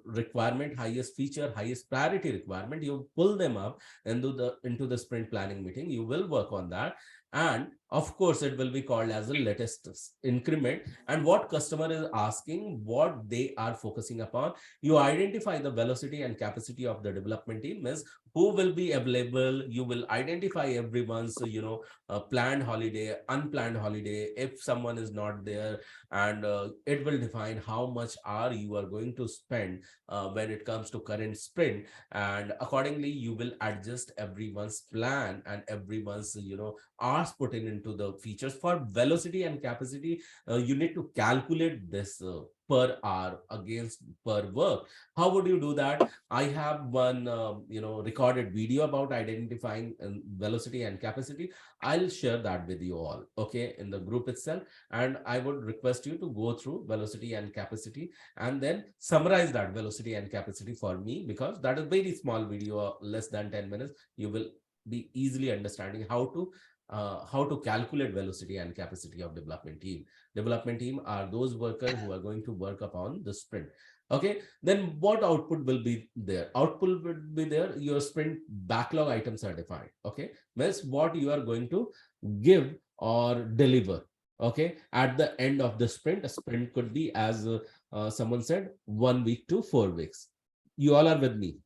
requirement, highest feature, highest priority requirement. You pull them up into the sprint planning meeting. You will work on that, and of course it will be called as a latest increment. And what customer is asking, what they are focusing upon, you identify the velocity and capacity of the development team. Means who will be available. You will identify everyone's planned holiday, unplanned holiday, if someone is not there, and it will define how much hour you are going to spend when it comes to current sprint, and accordingly you will adjust everyone's plan and everyone's hours put into the features. For velocity and capacity, you need to calculate this per hour against per work. How would you do that? I have one recorded video about identifying velocity and capacity. I'll share that with you all, okay, in the group itself. And I would request you to go through velocity and capacity and then summarize that velocity and capacity for me, because that is very small video, less than 10 minutes. You will be easily understanding how to calculate velocity and capacity of development team. Development team are those workers who are going to work upon the sprint. Okay, then what output will be there? Output will be there. Your sprint backlog items are defined. Okay, means what you are going to give or deliver. Okay, at the end of the sprint, a sprint could be, as someone said, 1 week to 4 weeks. You all are with me?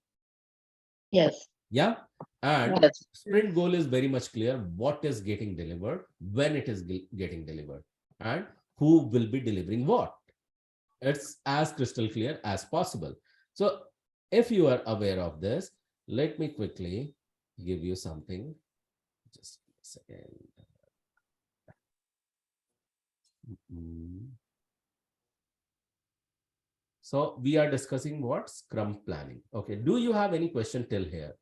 Yes. Yeah. And Yes. sprint goal is very much clear. What is getting delivered, when it is getting delivered, and who will be delivering what. It's as crystal clear as possible. So if you are aware of this, let me quickly give you something. Just a second. So we are discussing what? Scrum planning. Okay. Do you have any question till here?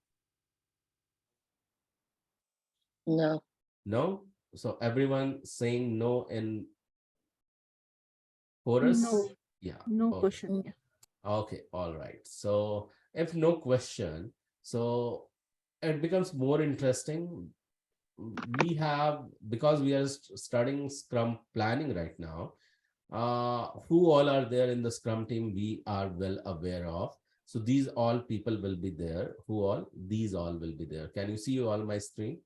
No. No? So everyone saying no in chorus? No. Yeah. No Okay. question. Yeah. Okay. All right. So if no question, so it becomes more interesting. We have, because we are studying Scrum planning right now, who all are there in the Scrum team, we are well aware of. So these all people will be there. Who all? These all will be there. Can you see all my screen?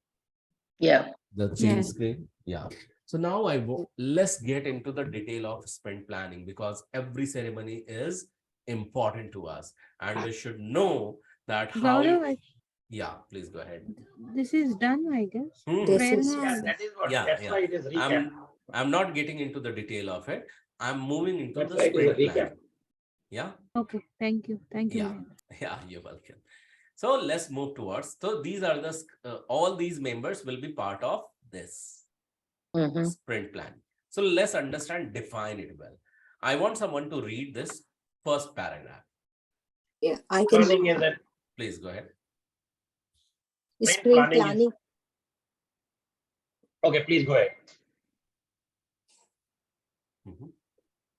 Yeah. The change Yes. screen? Yeah. So now let's get into the detail of sprint planning, because every ceremony is important to us and we should know that how. Gaurav, Yeah, please go ahead. this is done, I guess. This is Yeah, that is what. Yeah, That's yeah. why it is recap. I'm not getting into the detail of it. I'm moving into That's the why it is a sprint recap. planning. Yeah. Okay. Thank you. Thank you. Yeah. Yeah, you're welcome. So let's move towards. So these are the all these members will be part of this sprint plan. So let's understand, define it well. I want someone to read this first paragraph. Yeah, I can. Planning is that. Please go ahead. Sprint planning. Okay, please go ahead.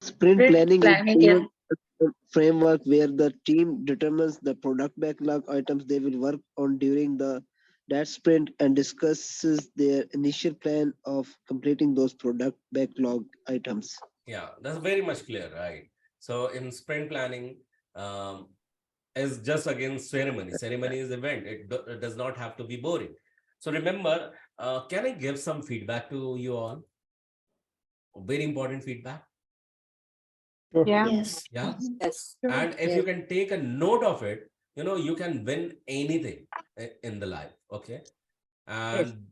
Sprint planning is is a framework where the team determines the product backlog items they will work on during that sprint and discusses their initial plan of completing those product backlog items. Yeah, that's very much clear, right? So in sprint planning, is just against ceremony. Ceremony is event. It does not have to be boring. So remember, can I give some feedback to you all? Very important feedback. Sure. Yeah. Yes. Yeah. Yes. And if you can take a note of it, you can win anything in the life. Okay. And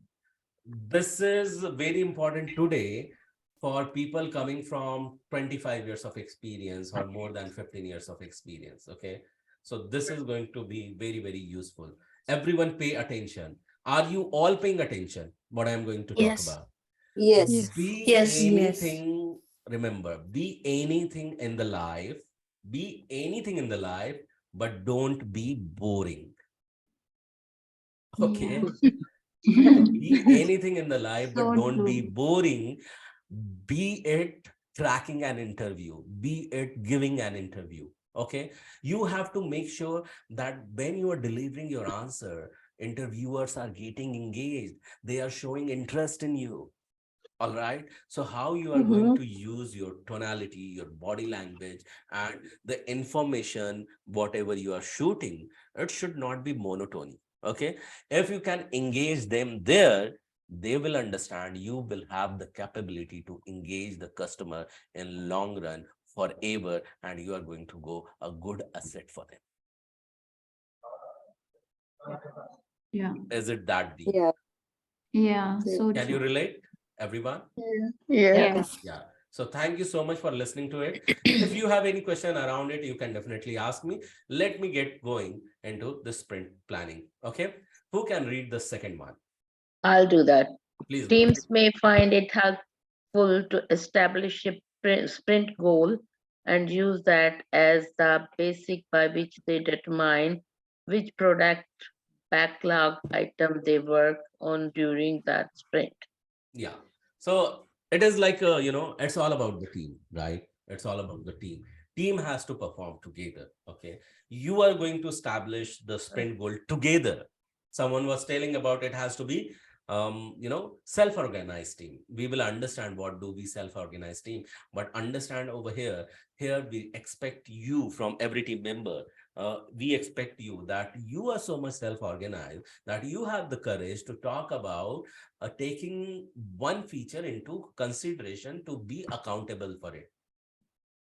this is very important today. for people coming from 25 years of experience or more than 15 years of experience. Okay. So this is going to be very, very useful. Everyone pay attention. Are you all paying attention? What I'm going to talk about? Yes. Be Yes. anything, remember, be anything in the life, but don't be boring. Okay. Be anything in the life, but So don't be true. boring. Be it tracking an interview, be it giving an interview. Okay. You have to make sure that when you are delivering your answer, interviewers are getting engaged. They are showing interest in you. All right. So how you are going to use your tonality, your body language, and the information, whatever you are shooting, it should not be monotony. Okay. If you can engage them there, they will understand. You will have the capability to engage the customer in long run forever, and you are going to go a good asset for them. Yeah. Is it that deep? Yeah. Yeah. So Can you true. relate, everyone? Yeah. Yes. Yeah. So thank you so much for listening to it. If you have any question around it, you can definitely ask me. Let me get going into the sprint planning. Okay. Who can read the second one? I'll do that. Please go ahead. Teams may find it helpful to establish a sprint goal and use that as the basic by which they determine which product backlog item they work on during that sprint. Yeah. So it is like, it's all about the team, right? It's all about the team. Team has to perform together. Okay. You are going to establish the sprint goal together. Someone was telling about it has to be, self-organized team. We will understand what do we self-organized team, but understand over here we expect you from every team member. We expect you that you are so much self-organized that you have the courage to talk about taking one feature into consideration to be accountable for it.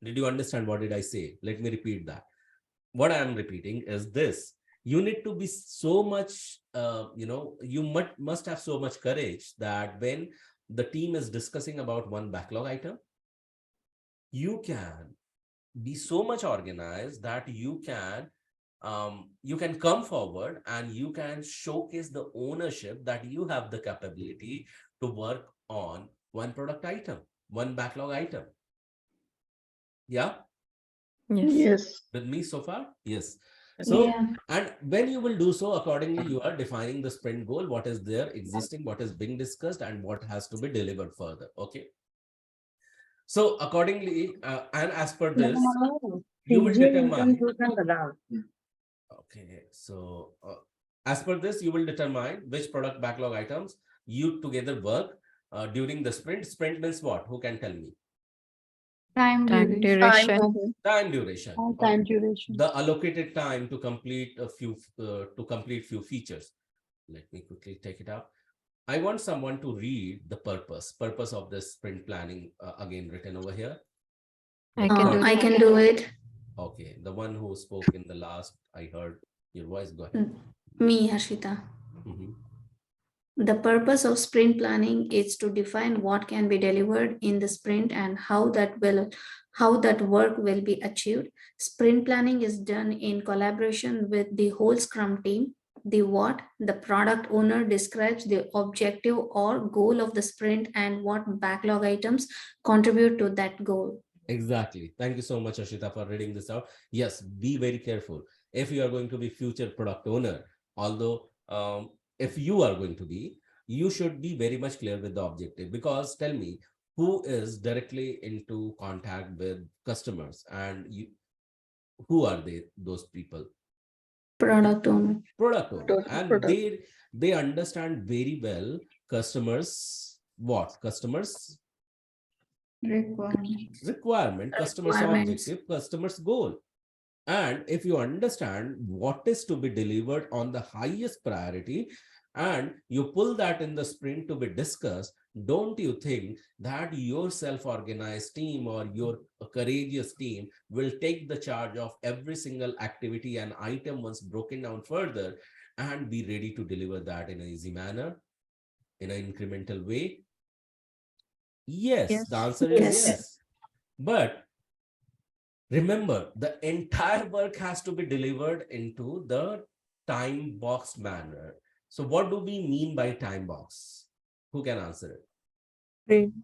Did you understand what did I say? Let me repeat that. What I am repeating is this. You need to be so much, you must have so much courage that when the team is discussing about one backlog item, you can be so much organized that you can come forward and you can showcase the ownership that you have the capability to work on one product item, one backlog item. Yeah. Yes. Yes. With me so far? Yes. So, Yeah. and when you will do so, accordingly, you are defining the sprint goal, what is there existing, what is being discussed, and what has to be delivered further. Okay. So accordingly, and as per this, you will determine. Okay, so as per this, you will determine which product backlog items you together work during the sprint. Sprint means what? Who can tell me? Time Time duration. duration. Time duration. Time duration. The allocated time to complete few features. Let me quickly take it up. I want someone to read the purpose of this sprint planning again written over here. I can do I that. can do it. Okay, the one who spoke in the last, I heard your voice. Go ahead. Me, Harshita. Mhm. The purpose of sprint planning is to define what can be delivered in the sprint and how that work will be achieved. Sprint planning is done in collaboration with the whole Scrum team. The what the product owner describes the objective or goal of the sprint and what backlog items contribute to that goal. Exactly. Thank you so much, Ashita, for reading this out. Yes, be very careful. If you are going to be future product owner, although if you are going to be, you should be very much clear with the objective. Because tell me, who is directly into contact with customers, and who are they? Those people, Product owner. product owner, and Product. they understand very well customers what customers requirement, customers Requirements. objective, customers goal. And if you understand what is to be delivered on the highest priority and you pull that in the sprint to be discussed, don't you think that your self-organized team or your courageous team will take the charge of every single activity and item once broken down further and be ready to deliver that in an easy manner, in an incremental way? Yes, the answer is yes. But remember, the entire work has to be delivered into the time boxed manner. So what do we mean by time box? Who can answer it? Sprint.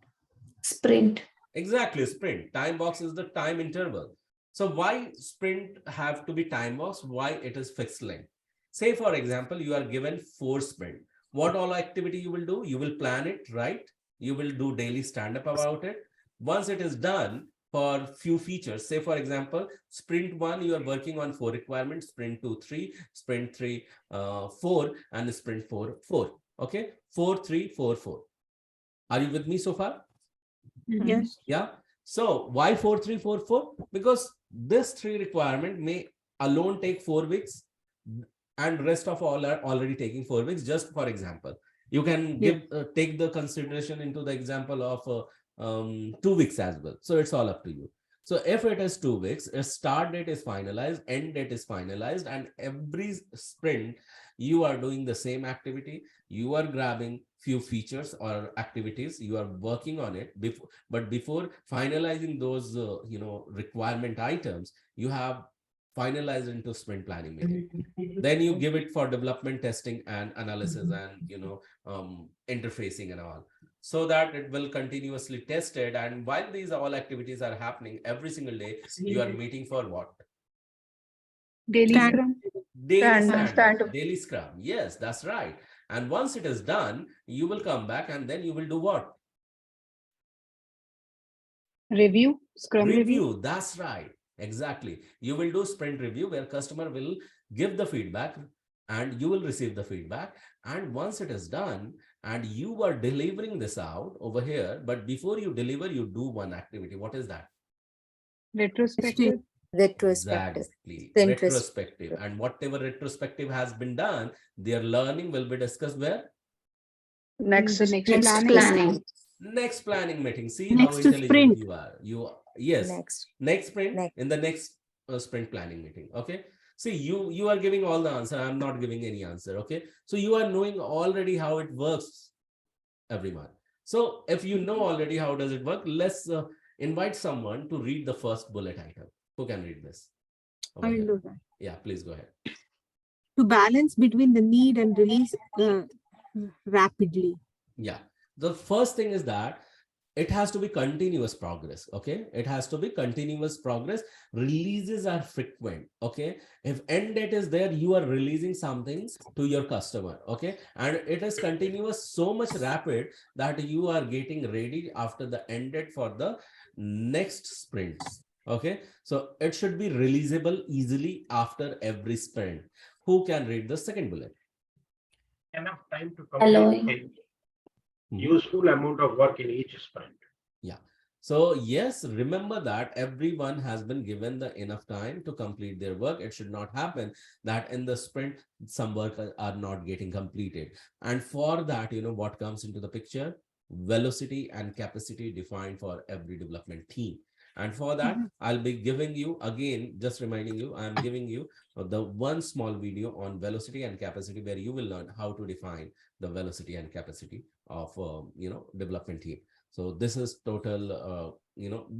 Sprint. Exactly, sprint. Time box is the time interval. So why sprint have to be time box? Why it is fixed length? Say, for example, you are given 4 sprint. What all activity you will do? You will plan it, right? You will do daily stand-up about it. Once it is done for few features, say, for example, sprint 1, you are working on 4 requirements, sprint 2, 3, sprint 3, 4, and sprint 4, 4. Okay, 4, 3, 4, 4. Are you with me so far? Yes. Yeah. So why 4344? Because this 3 requirement may alone take 4 weeks and rest of all are already taking 4 weeks. Just for example, you can give take the consideration into the example of 2 weeks as well. So it's all up to you. So if it is 2 weeks, a start date is finalized, end date is finalized, and every sprint you are doing the same activity. You are grabbing few features or activities. You are working on it before, but before finalizing those requirement items, you have finalized into sprint planning meeting. Then you give it for development, testing, and analysis, and interfacing and all, so that it will continuously tested. And while these all activities are happening every single day, you are meeting for what? Daily scrum. Daily stand-up, daily scrum. Yes, that's right. And once it is done, you will come back and then you will do what? Review, scrum Review. That's right. Exactly. You will do sprint review where customer will give the feedback and you will receive the feedback. And once it is done and you are delivering this out over here, but before you deliver, you do one activity. What is that? Retrospective. Retrospective. Exactly. Sprint Retrospective. And whatever retrospective has been done, their learning will be discussed where? Next, The next Next planning. planning. Next planning meeting. See how Next intelligent sprint. you are. Yes. Next sprint in the next sprint planning meeting. Okay. See, you are giving all the answer. I'm not giving any answer. Okay. So you are knowing already how it works, everyone. So if you know already how does it work, let's invite someone to read the first bullet item. Who can read this? I will do that. Yeah, please go ahead. To balance between the need and release rapidly. Yeah. The first thing is that it has to be continuous progress. Okay. It has to be continuous progress. Releases are frequent. Okay. If end date is there, you are releasing something to your customer. Okay. And it is continuous, so much rapid that you are getting ready after the end date for the next sprints. Okay. So it should be releasable easily after every sprint. Who can read the second bullet? Enough time to Allowing. complete useful amount of work in each sprint. Yeah. So yes, remember that everyone has been given the enough time to complete their work. It should not happen that in the sprint, some work are not getting completed. And for that, what comes into the picture? Velocity and capacity defined for every development team. And for that, I'll be giving you, again, just reminding you, I'm giving you the one small video on velocity and capacity where you will learn how to define the velocity and capacity of, development team. So this is total,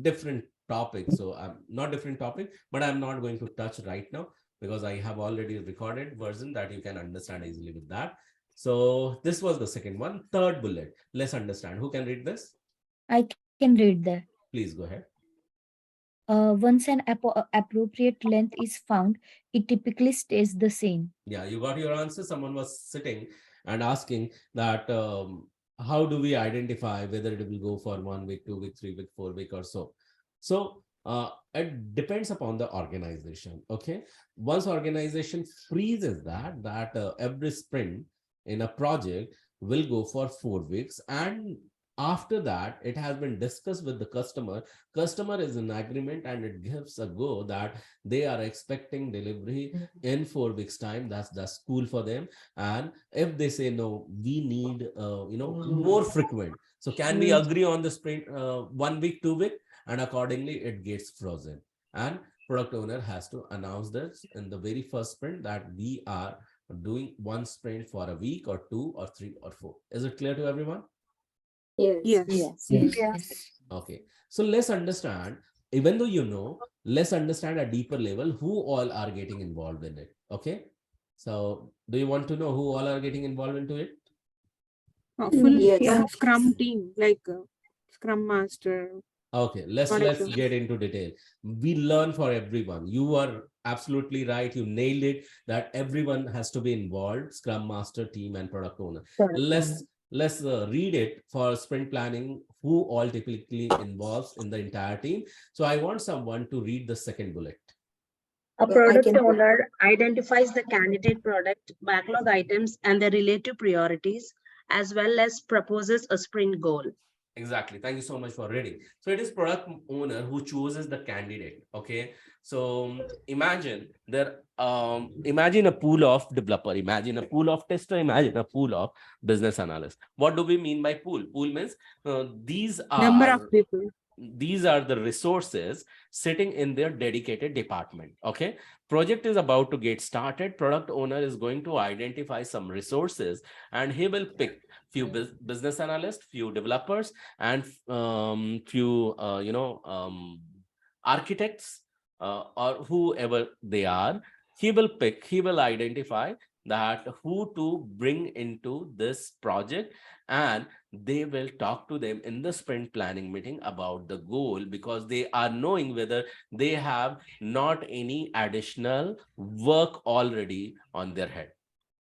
different topic. So I'm not different topic, but I'm not going to touch right now because I have already recorded version that you can understand easily with that. So this was the second one. Third bullet. Let's understand. Who can read this? I can read that. Please go ahead. Once an appropriate length is found, it typically stays the same. Yeah, you got your answer. Someone was sitting and asking that how do we identify whether it will go for 1 week, 2 week, 3 week, 4 week or so. So it depends upon the organization. Okay. Once organization freezes that every sprint in a project will go for 4 weeks, and after that it has been discussed with the customer is in agreement and it gives a go that they are expecting delivery in 4 weeks time. That's cool for them. And if they say no, we need more frequent, so can we agree on the sprint 1 week, 2 week, and accordingly it gets frozen. And product owner has to announce this in the very first sprint that we are doing one sprint for a week or 2 or 3 or 4. Is it clear to everyone? Yes. Yes. Okay. So let's understand, even though let's understand at deeper level who all are getting involved in it. Okay. So do you want to know who all are getting involved into it? Full Yes. Scrum team, like Scrum Master. Okay, let's get into detail. We learn for everyone. You are absolutely right. You nailed it. That everyone has to be involved: Scrum Master, team, and product owner. Let's read it for sprint planning. Who all typically involves in the entire team? So I want someone to read the second bullet. A Yeah, I product can. owner identifies the candidate product backlog items and their relative priorities, as well as proposes a sprint goal. Exactly. Thank you so much for reading. So it is product owner who chooses the candidate. Okay. So imagine a pool of developer, imagine a pool of tester, imagine a pool of business analyst. What do we mean by pool? Pool means these Number of are people. these are the resources sitting in their dedicated department. Okay, project is about to get started. Product owner is going to identify some resources, and he will pick few business analysts, few developers, and few architects, or whoever they are. He will identify that who to bring into this project, and they will talk to them in the sprint planning meeting about the goal, because they are knowing whether they have not any additional work already on their head.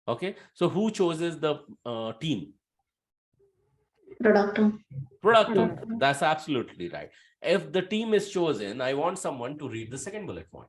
Okay, so who chooses the team? Product owner. Product owner. That's absolutely right. If the team is chosen, I want someone to read the second bullet point.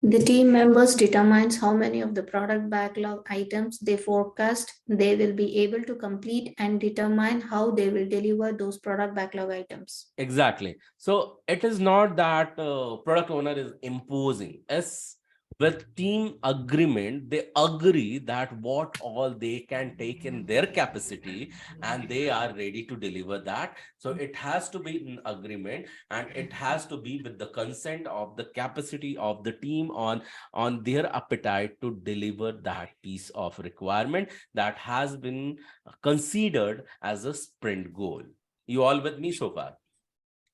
The team members determines how many of the product backlog items they forecast they will be able to complete and determine how they will deliver those product backlog items. Exactly. So it is not that product owner is imposing. As with team agreement, they agree that what all they can take in their capacity, and they are ready to deliver that. So it has to be in agreement, and it has to be with the consent of the capacity of the team on their appetite to deliver that piece of requirement that has been considered as a sprint goal. You all with me so far?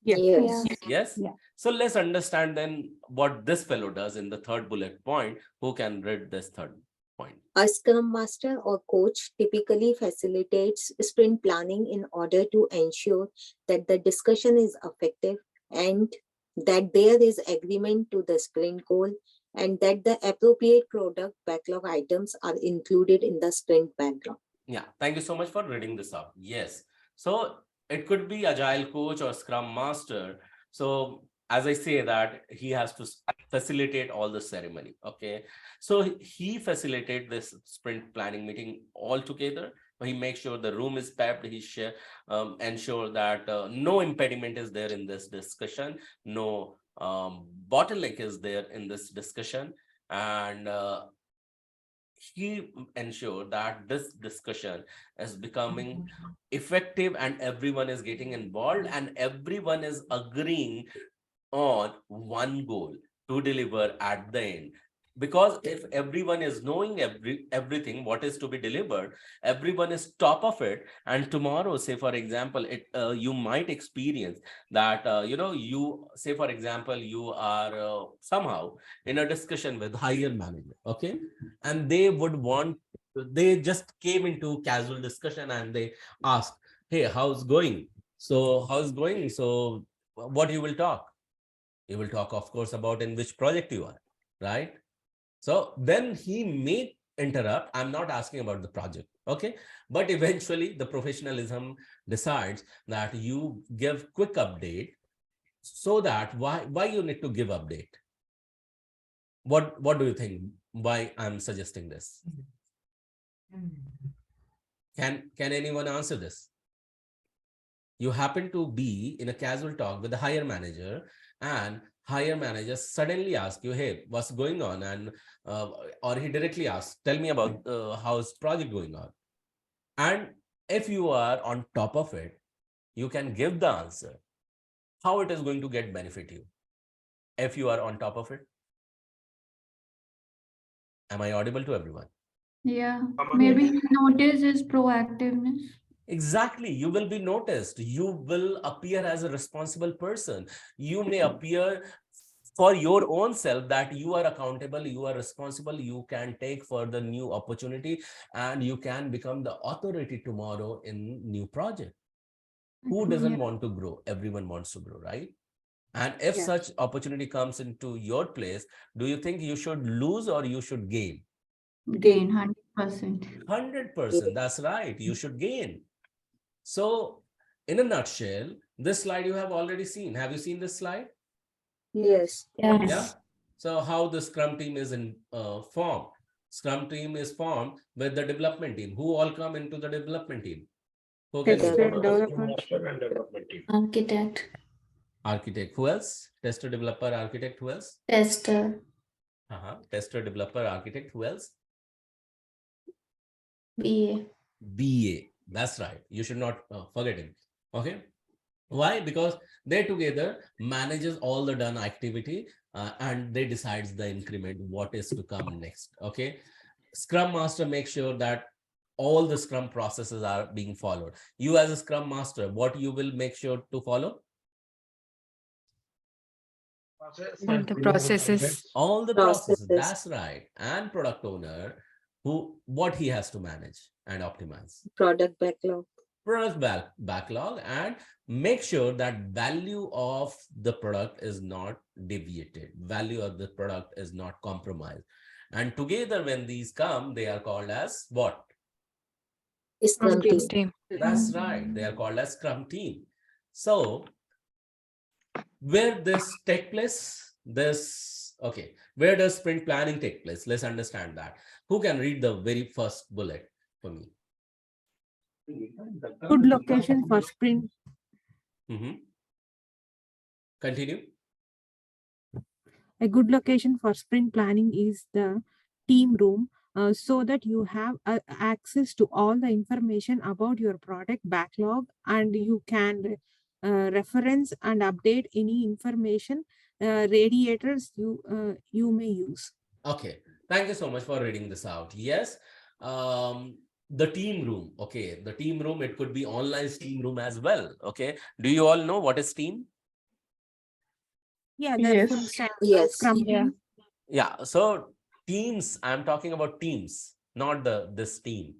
Yes. Yes. Yeah. So let's understand then what this fellow does in the third bullet point. Who can read this third point? A Scrum Master or coach typically facilitates sprint planning in order to ensure that the discussion is effective and that there is agreement to the sprint goal and that the appropriate product backlog items are included in the sprint backlog. Yeah, thank you so much for reading this up. Yes. So it could be Agile coach or Scrum Master. So as I say that he has to facilitate all the ceremony. Okay. So he facilitated this sprint planning meeting all together. He makes sure the room is packed. He ensure that no impediment is there in this discussion. No bottleneck is there in this discussion. And he ensure that this discussion is becoming effective, and everyone is getting involved, and everyone is agreeing on one goal to deliver at the end. Because if everyone is knowing everything what is to be delivered, everyone is top of it, and tomorrow, say for example, you might experience that you say for example you are somehow in a discussion with higher manager. Okay, and they just came into casual discussion, and they asked, hey, how's going? So what you will talk? You will talk, of course, about in which project you are, right? So then he may interrupt. I'm not asking about the project, okay? But eventually the professionalism decides that you give quick update. So that why you need to give update? What do you think? Why I'm suggesting this? Can anyone answer this? You happen to be in a casual talk with the higher manager, and higher manager suddenly ask you, hey, what's going on? And or he directly asks, tell me about how's project going on. And if you are on top of it, you can give the answer how it is going to get benefit you if you are on top of it. Am I audible to everyone? Yeah, maybe he noticed his proactiveness. Exactly. You will be noticed. You will appear as a responsible person. You may appear for your own self that you are accountable, you are responsible, you can take further new opportunity, and you can become the authority tomorrow in new project. Who doesn't want to grow? Everyone wants to grow, right? And if Yeah. such opportunity comes into your place, do you think you should lose or you should gain? Gain 100%. 100%. That's right. You should gain. So, in a nutshell, this slide you have already seen. Have you seen this slide? Yes. Yeah. So, how the Scrum team is in formed? Scrum team is formed with the development team. Who all come into the development team? Who can Tester, say? development. Master and development team. Architect. Architect. Who else? Tester, developer, architect. Who else? Tester. Tester, developer, architect. Who else? BA. BA. That's right. You should not forget him. Okay. Why? Because they together manages all the done activity and they decides the increment, what is to come next. Okay. Scrum Master makes sure that all the Scrum processes are being followed. You as a Scrum Master, what you will make sure to follow? All the processes. All the processes. That's right. And product owner, what he has to manage and optimize. Product backlog. Product backlog, and make sure that value of the product is not deviated. Value of the product is not compromised. And together when these come, they are called as what? Scrum team. That's right. They are called as Scrum team. So where this take place? Where does sprint planning take place? Let's understand that. Who can read the very first bullet for me? Good location for sprint. Continue. A good location for sprint planning is the team room, so that you have access to all the information about your product backlog, and you can reference and update any information radiators you may use. Okay, thank you so much for reading this out. Yes, the team room. Okay, the team room, it could be online team room as well. Okay, do you all know what is team? Yeah, they're full Yes. stack Yes. Scrum Yeah. team. Yeah, so teams, I'm talking about teams, not this team.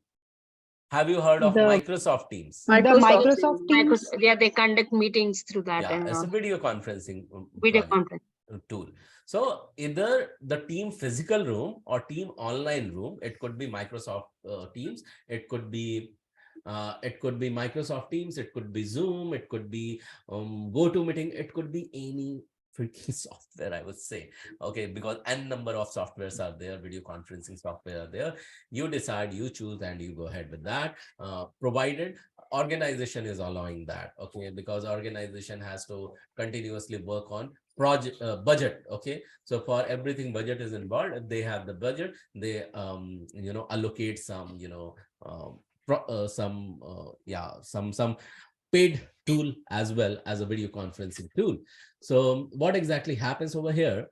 Have you heard of The Microsoft Teams? the Microsoft Teams. Yeah, they conduct meetings through that. Yeah, it's a video conferencing Video project, conference. tool. So either the team physical room or team online room, it could be Microsoft Teams, it could be Microsoft Teams, it could be Zoom, it could be GoToMeeting, it could be any freaking software, I would say. Okay, because n number of softwares are there, video conferencing software are there. You decide, you choose, and you go ahead with that, provided organization is allowing that. Okay, because organization has to continuously work on project budget. Okay, so for everything budget is involved. If they have the budget, they allocate some some paid tool as well as a video conferencing tool. So what exactly happens over here?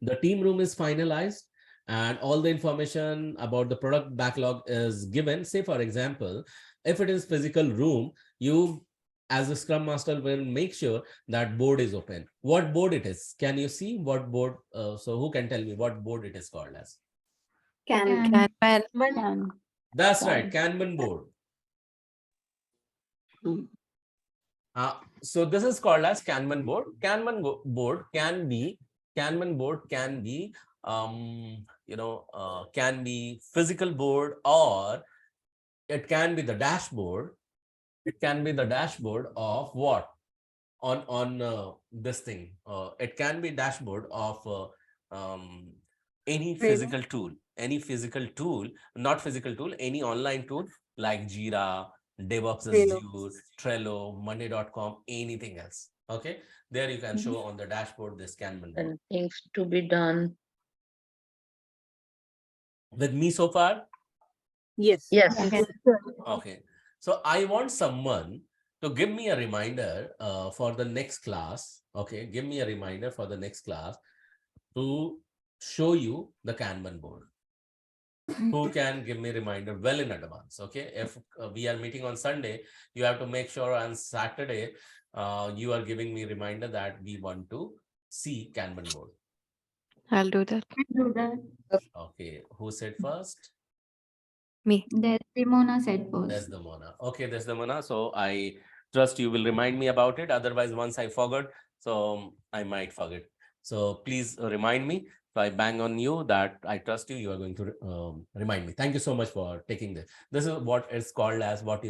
The team room is finalized and all the information about the product backlog is given. Say for example, if it is physical room, you as a Scrum Master will make sure that board is open. What board it is? Can you see what board? So who can tell me what board it is called as? Kanban. That's right, Kanban board. So this is called as Kanban board. Board can be can be physical board, or it can be the dashboard. It can be the dashboard of what? On this thing. It can be dashboard of any physical tool. Any physical tool, not physical tool, any online tool like Jira, DevOps Azure, Trello, Monday.com, anything else. Okay, there you can show on the dashboard this Kanban board. And things to be done. With me so far? Yes. Yes. Okay, so I want someone to give me a reminder for the next class. Okay, give me a reminder for the next class to show you the Kanban board. Who can give me reminder well in advance? Okay, if we are meeting on Sunday, you have to make sure on Saturday you are giving me reminder that we want to see Kanban board. I'll do that. Do that. Okay, who said first? Me. Desdemona said first. Desdemona. Okay, Desdemona. So I trust you will remind me about it. Otherwise, once I forgot, so I might forget. So please remind me. If I bang on you, that I trust you, you are going to remind me. Thank you so much for taking this. This is what is called as what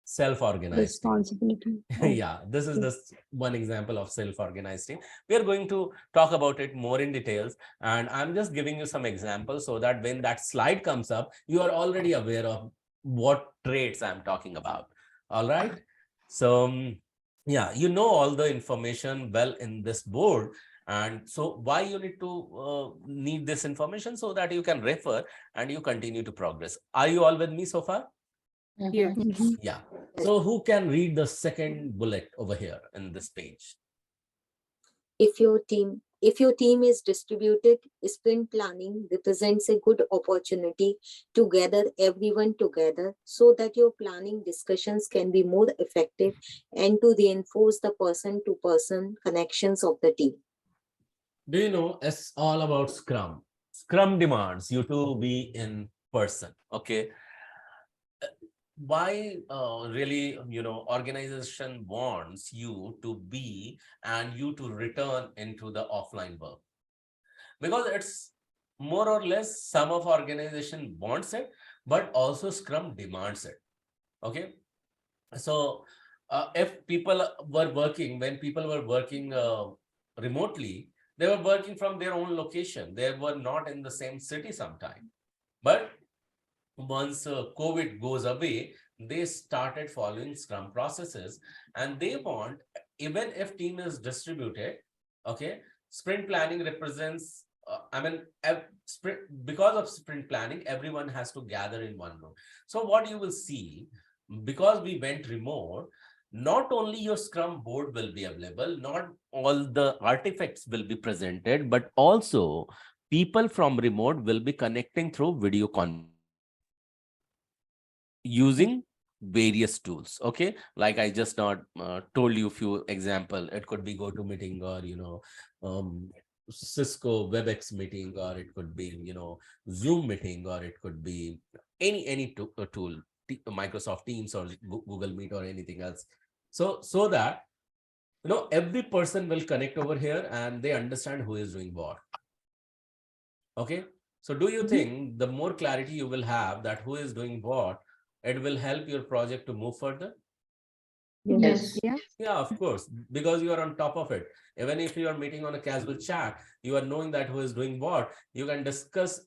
self-organized team. Responsibility. Yeah, this is this one example of self-organized team. We are going to talk about it more in details, and I'm just giving you some examples so that when that slide comes up, you are already aware of what traits I'm talking about. All right. So yeah, you know all the information well in this board. And so why you need to need this information? So that you can refer and you continue to progress. Are you all with me so far? Yes. Yeah. So who can read the second bullet over here in this page? If your team is distributed, sprint planning represents a good opportunity to gather everyone together so that your planning discussions can be more effective and to reinforce the person-to-person connections of the team. Do you know it's all about Scrum? Scrum demands you to be in person. Okay. Why really, organization wants you to be and you to return into the offline work? Because it's more or less some of organization wants it, but also Scrum demands it. Okay. So if people were working, when people were working remotely, they were working from their own location. They were not in the same city sometime. But once COVID goes away, they started following Scrum processes, and they want, even if team is distributed, okay, sprint planning represents, because of sprint planning, everyone has to gather in one room. So what you will see, because we went remote, not only your Scrum board will be available, not all the artifacts will be presented, but also people from remote will be connecting through video conference using various tools. Okay, like I just not told you a few example. It could be GoToMeeting, or Cisco WebEx meeting, or it could be Zoom meeting, or it could be any tool, Microsoft Teams or Google Meet or anything else. So that every person will connect over here and they understand who is doing what. Okay, so do you think the more clarity you will have that who is doing what, it will help your project to move further? Yes. Yeah, of course, because you are on top of it. Even if you are meeting on a casual chat, you are knowing that who is doing what. You can discuss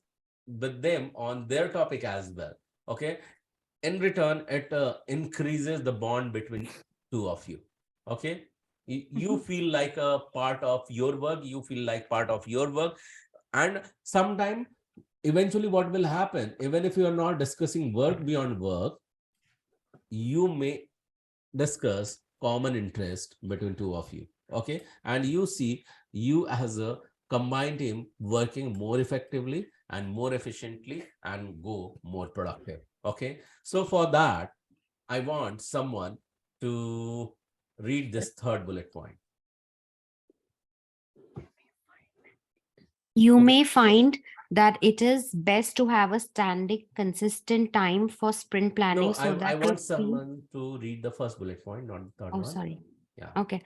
with them on their topic as well. Okay, in return, it increases the bond between two of you. Okay, you feel like a part of your work. You feel like part of your work, and sometime eventually what will happen, even if you are not discussing work beyond work, you may discuss common interest between two of you. Okay, and you see you as a combined team working more effectively and more efficiently and go more productive. Okay, so for that I want someone to read this third bullet point. You Okay. may find that it is best to have a standing, consistent time for sprint planning No, so I that your want team. someone to read the first bullet point, not the third Oh, one. sorry. Yeah. Okay.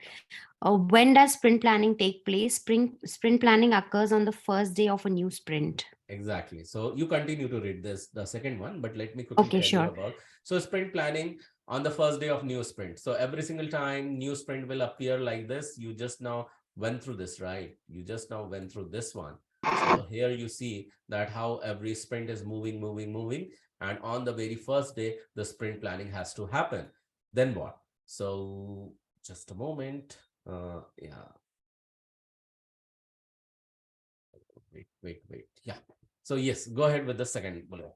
When does sprint planning take place? Sprint planning occurs on the first day of a new sprint. Exactly. So you continue to read this, the second one, but let me quickly Okay, tell you sure. about. So sprint planning on the first day of new sprint. So every single time new sprint will appear like this. You just now went through this, right? You just now went through this one. So here you see that how every sprint is moving, moving, moving. And on the very first day, the sprint planning has to happen. Then what? So just a moment. Yeah. Wait. Yeah. So yes, go ahead with the second bullet.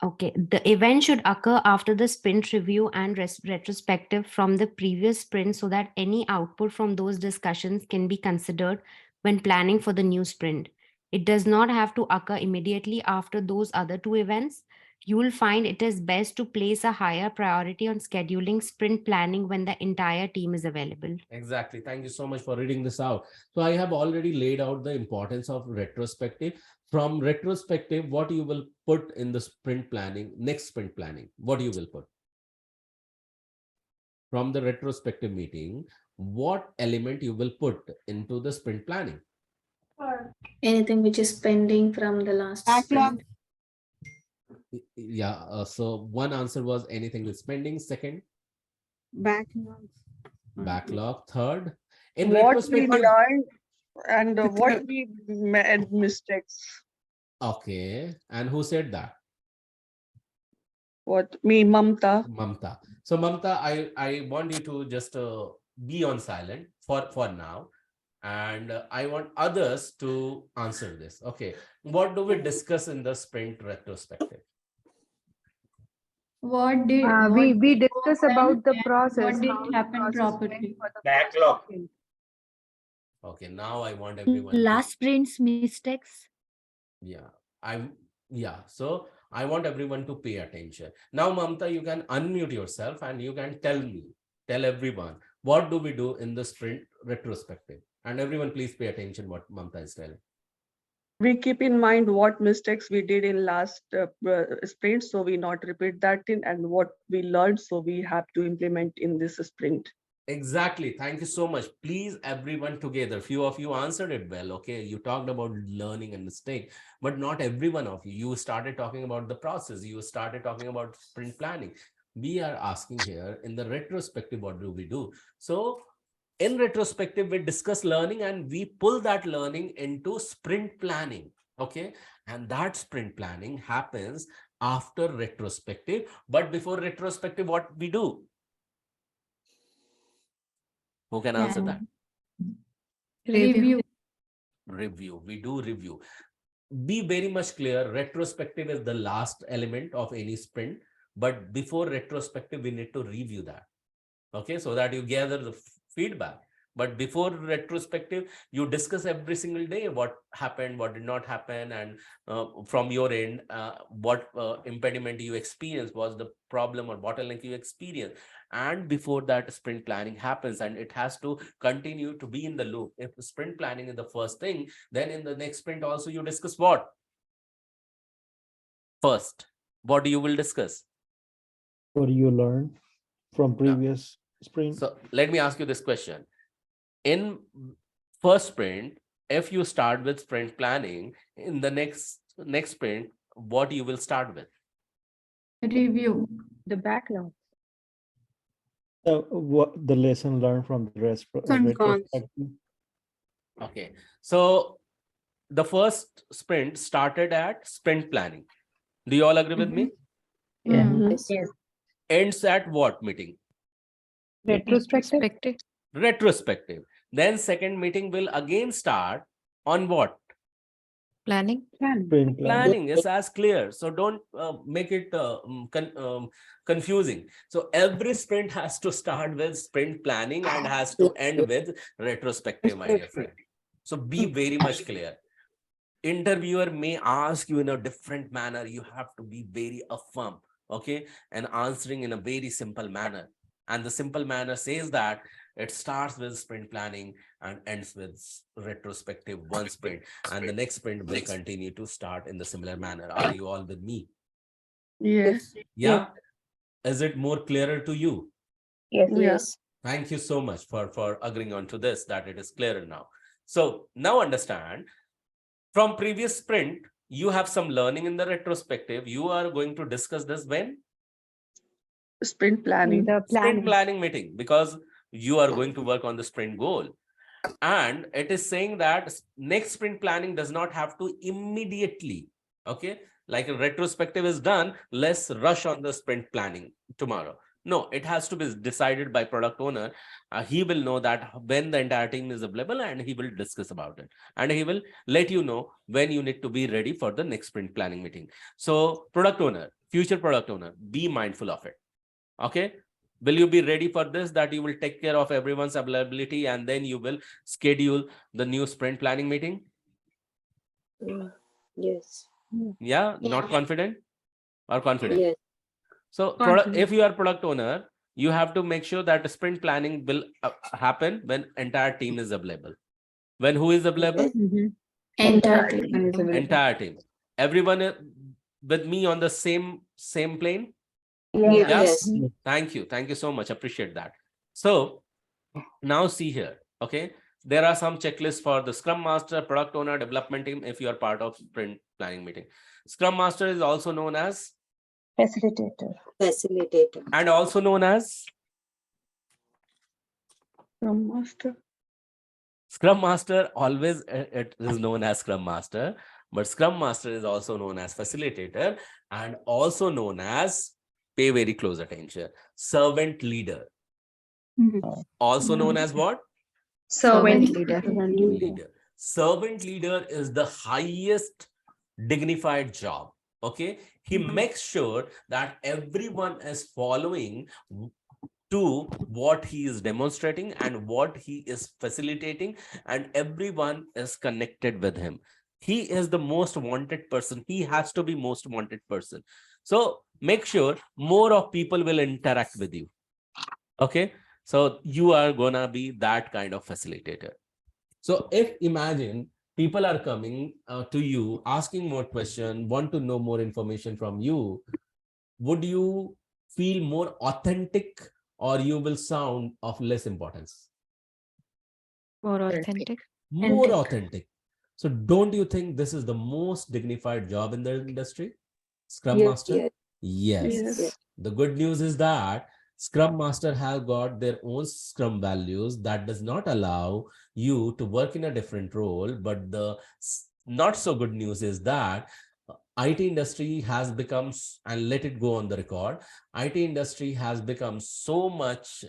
Okay, the event should occur after the sprint review and retrospective from the previous sprint so that any output from those discussions can be considered when planning for the new sprint. It does not have to occur immediately after those other two events. You will find it is best to place a higher priority on scheduling sprint planning when the entire team is available. Exactly. Thank you so much for reading this out. So I have already laid out the importance of retrospective. From retrospective, what you will put in the sprint planning, next sprint planning, what you will put? From the retrospective meeting, what element you will put into the sprint planning? Anything which is pending from the last Backlog. sprint. Yeah. So one answer was anything is pending. Second, Backlog. backlog. Third, in What we retrospective. learned and what we made mistakes. Okay. And who said that? What me, Mamta. Mamta. So Mamta, I want you to just be on silent for now. And I want others to answer this. Okay. What do we discuss in the sprint retrospective? What did we did discuss go well about the and process. what how didn't the happen process went properly? for the Backlog. sprint. Okay. Now I want everyone Last sprint's mistakes. Yeah. So I want everyone to pay attention. Now, Mamta, you can unmute yourself and you can tell everyone, what do we do in the sprint retrospective? And everyone, please pay attention what Mamta is telling. We keep in mind what mistakes we did in last sprint, so we not repeat that in, and what we learned, so we have to implement in this sprint. Exactly. Thank you so much. Please, everyone together. Few of you answered it well. Okay. You talked about learning and mistake, but not every one of you. You started talking about the process. You started talking about sprint planning. We are asking here in the retrospective, what do we do? So in retrospective, we discuss learning and we pull that learning into sprint planning. Okay. And that sprint planning happens after retrospective. But before retrospective, what we do? Who can answer that? Review. Review. We do review. Be very much clear. Retrospective is the last element of any sprint. But before retrospective, we need to review that. Okay. So that you gather the feedback. But before retrospective, you discuss every single day what happened, what did not happen, and from your end, what impediment you experienced, was the problem or bottleneck you experienced. And before that, sprint planning happens, and it has to continue to be in the loop. If sprint planning is the first thing, then in the next sprint also you discuss what? First, what you will discuss? What do you learn from previous sprint? So let me ask you this question. In first sprint, if you start with sprint planning, in the next sprint, what you will start with? Review. The backlog. What the lesson learned from the retrospective? Okay, so the first sprint started at sprint planning. Do you all agree with me? Yes. Yes. Ends at what meeting? Retrospective. Retrospective. Then second meeting will again start on what? Planning. Sprint Planning is as clear. So don't make it confusing. So every sprint has to start with sprint planning and has to end with retrospective, my dear friend. So be very much clear. Interviewer may ask you in a different manner. You have to be very affirm, okay, and answering in a very simple manner. And the simple manner says that it starts with sprint planning and ends with retrospective one sprint, and the next sprint will continue to start in the similar manner. Are you all with me? Yes. Yeah. Is it more clearer to you? Yes. Yes. Thank you so much for agreeing on to this, that it is clearer now. So now understand, from previous sprint, you have some learning in the retrospective. You are going to discuss this when? Sprint planning. Sprint planning meeting, because you are going to work on the sprint goal. And it is saying that next sprint planning does not have to immediately, okay, like a retrospective is done, let's rush on the sprint planning tomorrow. No, it has to be decided by product owner. He will know that when the entire team is available, and he will discuss about it, and he will let you know when you need to be ready for the next sprint planning meeting. So product owner, future product owner, be mindful of it. Okay, will you be ready for this, that you will take care of everyone's availability and then you will schedule the new sprint planning meeting? Yes. Yeah, not confident or confident? Yes. So Confident. if you are product owner, you have to make sure that sprint planning will happen when entire team is available. When who is available? Entire team. Entire team. Everyone with me on the same plane? Yes. Yeah. Yes. Thank you. Thank you so much. Appreciate that. So now see here. Okay. There are some checklists for the Scrum Master, product owner, development team if you are part of sprint planning meeting. Scrum Master is also known as Facilitator. Facilitator. and also known as Scrum Master. Scrum Master. Always it is known as Scrum Master, but Scrum Master is also known as facilitator and also known as, pay very close attention, servant leader. Also known as what? Servant leader. Leader. Servant leader is the highest dignified job. Okay. He makes sure that everyone is following to what he is demonstrating and what he is facilitating, and everyone is connected with him. He is the most wanted person. He has to be most wanted person. So make sure more of people will interact with you. Okay. So you are gonna be that kind of facilitator. So if imagine people are coming to you, asking more questions, want to know more information from you, would you feel more authentic or you will sound of less importance? More authentic. More authentic. So don't you think this is the most dignified job in the industry? Scrum Yes. Master? Yes. Yes. The good news is that Scrum Master have got their own Scrum values that does not allow you to work in a different role. But the not so good news is that IT industry has become, and let it go on the record, IT industry has become so much,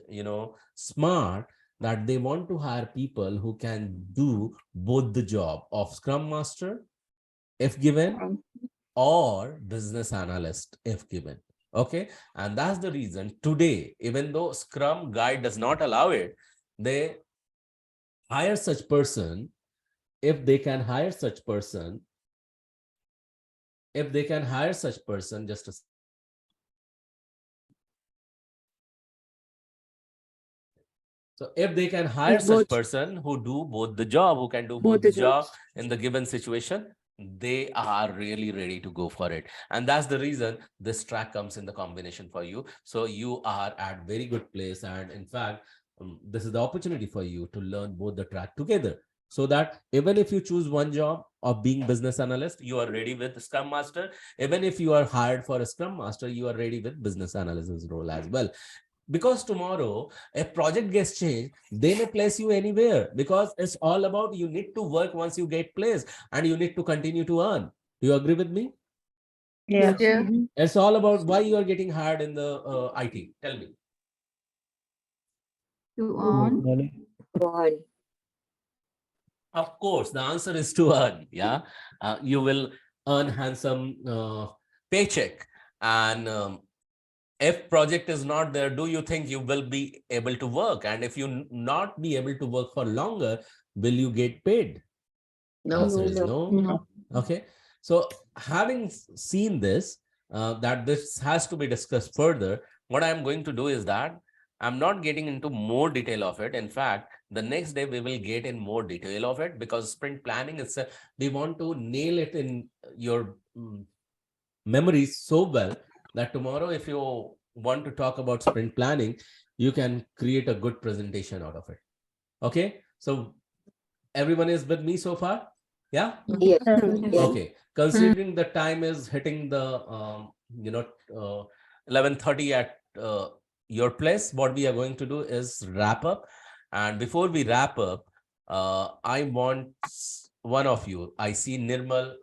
smart that they want to hire people who can do both the job of Scrum Master, if given, or business analyst, if given. Okay. And that's the reason today, even though Scrum guide does not allow it, they hire such person. If they can hire such person, just a So if they can hire such person who do both the job, who can do both the job in the given situation, they are really ready to go for it. And that's the reason this track comes in the combination for you. So you are at very good place. And in fact, this is the opportunity for you to learn both the track together. So that even if you choose one job of being business analyst, you are ready with Scrum Master. Even if you are hired for a Scrum Master, you are ready with business analysis role as well. Because tomorrow a project gets changed, they may place you anywhere, because it's all about you need to work once you get placed and you need to continue to earn. Do you agree with me? Yeah. It's all about why you are getting hired in the IT. Tell me. To To make earn. money. One. Of course, the answer is to earn. Yeah, you will earn handsome paycheck, and if project is not there, do you think you will be able to work? And if you not be able to work for longer, will you get paid? No. Answer is no. Okay. So having seen this, that this has to be discussed further, what I'm going to do is that I'm not getting into more detail of it. In fact, the next day we will get in more detail of it, because sprint planning is we want to nail it in your memory so well that tomorrow, if you want to talk about sprint planning, you can create a good presentation out of it. Okay. So everyone is with me so far? Yeah. Yes. Okay. Considering the time is hitting the 11:30 at your place, what we are going to do is wrap up. And before we wrap up, I want one of you. I see Nirmal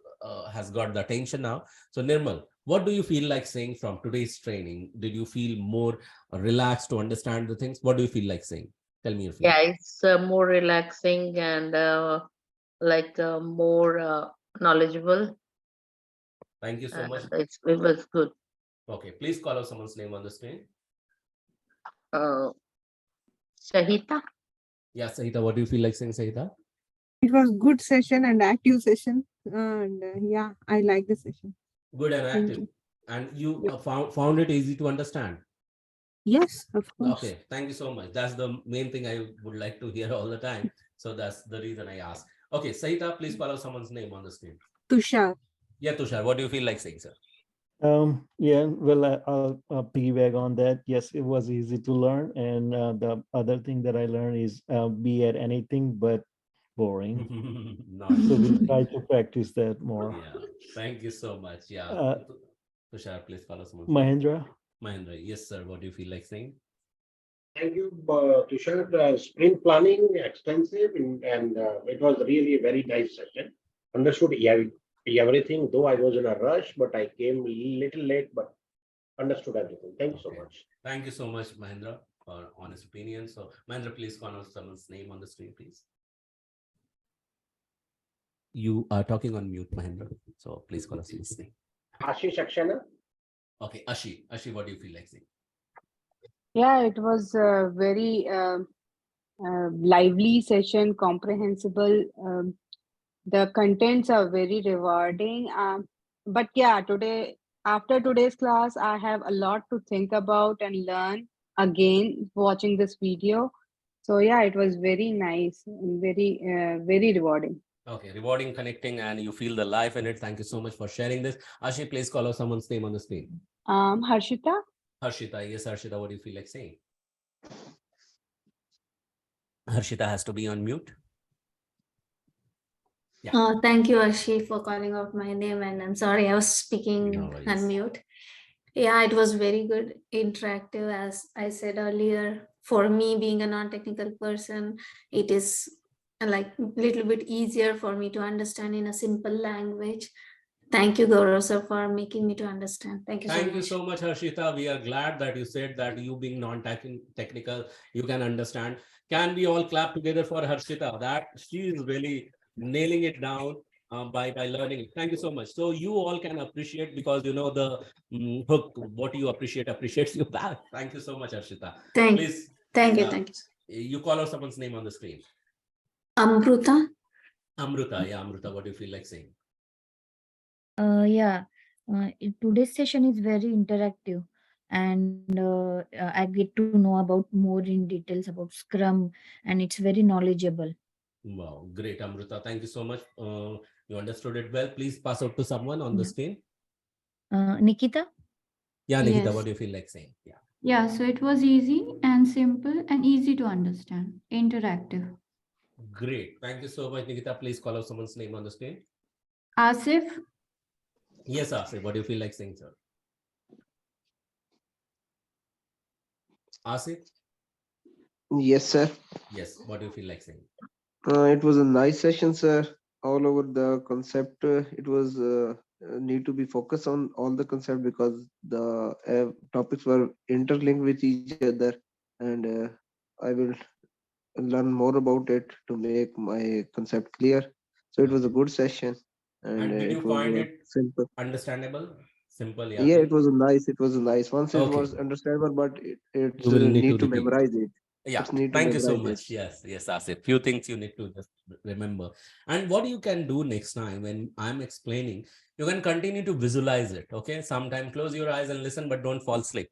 has got the attention now. So Nirmal, what do you feel like saying from today's training? Did you feel more relaxed to understand the things? What do you feel like saying? Tell me your feeling. Yeah, it's more relaxing and more knowledgeable. Thank you so much. It was good. Okay, please call out someone's name on the screen. Shahita. Yeah, Sahita, what do you feel like saying, Sahita? It was good session and active session. and yeah, I like the session. Good and Thank active. you. And you found it easy to understand. Yes, of course. Okay, thank you so much. That's the main thing I would like to hear all the time. So that's the reason I asked. Okay, Sahita, please call out someone's name on the screen. Tushar. Yeah, Tushar, what do you feel like saying, sir? Yeah, well, I'll piggyback on that. Yes, it was easy to learn. And the other thing that I learned is be at anything but boring. Not So we'll try boring. to practice that more. Yeah, thank you so much. Yeah. Uh, Tushar, please call out someone's name. Mahendra? Mahendra, yes, sir. What do you feel like saying? Thank you, Tushar. Sprint planning extensive and it was really a very nice session. Understood everything, though I was in a rush, but I came a little late, but understood everything. Thank you so much. Thank you so much, Mahendra, for honest opinion. So, Mahendra, please call out someone's name on the screen, please. You are talking on mute, Mahendra. So, please call us someone's name. Ashish Akshana. Okay, Ashi. Ashi, what do you feel like saying? Yeah, it was a very lively session, comprehensible. The contents are very rewarding. But yeah, after today's class, I have a lot to think about and learn again watching this video. So yeah, it was very nice and very rewarding. Okay, rewarding, connecting, and you feel the life in it. Thank you so much for sharing this. Ashi, please call out someone's name on the screen. Harshita? Harshita, yes, Harshita, what do you feel like saying? Harshita has to be on mute. Yeah. Thank you, Ashi, for calling out my name. And I'm sorry, I was speaking on mute. Yeah, it was very good, interactive. As I said earlier, for me being a non-technical person, it is like a little bit easier for me to understand in a simple language. Thank you, Gaurav sir, for making me to understand. Thank you so much. Thank you so much, Harshita. We are glad that you said that you being non-technical, you can understand. Can we all clap together for Harshita? That she is really nailing it down by learning it. Thank you so much. So you all can appreciate because you know the hook, what you appreciate appreciates you back. Thank you so much, Harshita. Thank you. Please. Thank you. Thank you. You call out someone's name on the screen. Amruta. Amruta. Yeah, Amruta, what do you feel like saying? Yeah, today's session is very interactive, and I get to know about more in details about Scrum, and it's very knowledgeable. Wow, great, Amruta. Thank you so much. You understood it well. Please pass out to someone on the screen. Nikita? Yeah, Nikita, Yes. what do you feel like saying? Yeah. Yeah, so it was easy and simple and easy to understand, interactive. Great. Thank you so much, Nikita. Please call out someone's name on the screen. Asif? Yes, Asif. What do you feel like saying, sir? Asif? Yes, sir. Yes. What do you feel like saying? It was a nice session, sir. All over the concept, it was need to be focused on all the concept because the topics were interlinked with each other, and I will learn more about it to make my concept clear. So it was a good session, and And did you it was find it simple. understandable? Simple, yeah. Yeah, it was nice. It was nice. Once it Okay. was understandable, but it's You will need need to to repeat. memorize it. Yeah, It's need to thank you so memorize much. Yes, yes, Asif. Few things you need to just remember. And what you can do next time when I'm explaining, you can continue to visualize it. Okay, sometime close your eyes and listen, but don't fall asleep.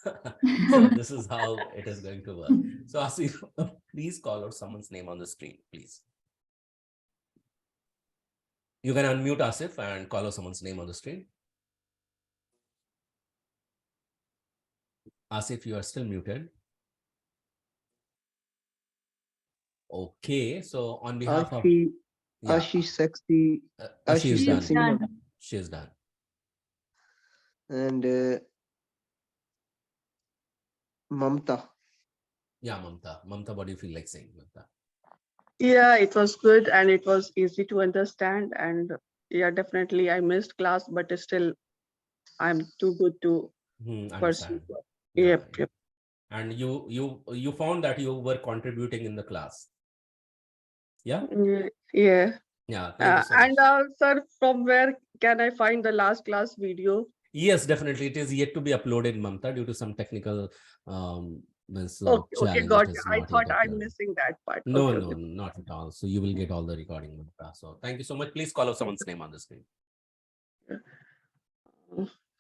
So this is how it is going to work. So Asif, please call out someone's name on the screen, please. You can unmute Asif and call out someone's name on the screen. Asif, you are still muted. Okay, so on behalf of Ashi Sexy, she is done. Sexy, She is done. and Mamta. Yeah, Mamta. Mamta, what do you feel like saying, Mamta? Yeah, it was good and it was easy to understand. And yeah, definitely I missed class, but still I'm too good to pursue. Understand. Yep, yep. And you found that you were contributing in the class. Yeah. Yeah. Yeah. Thank you so much. And sir, from where can I find the last class video? Yes, definitely. It is yet to be uploaded, Mamta, due to some technical Means Okay, challenge, got it you. is I not yet thought I'm appeared. missing that part. No, Okay, no, okay. not at all. So you will get all the recording, Monica. So thank you so much. Please call out someone's name on the screen.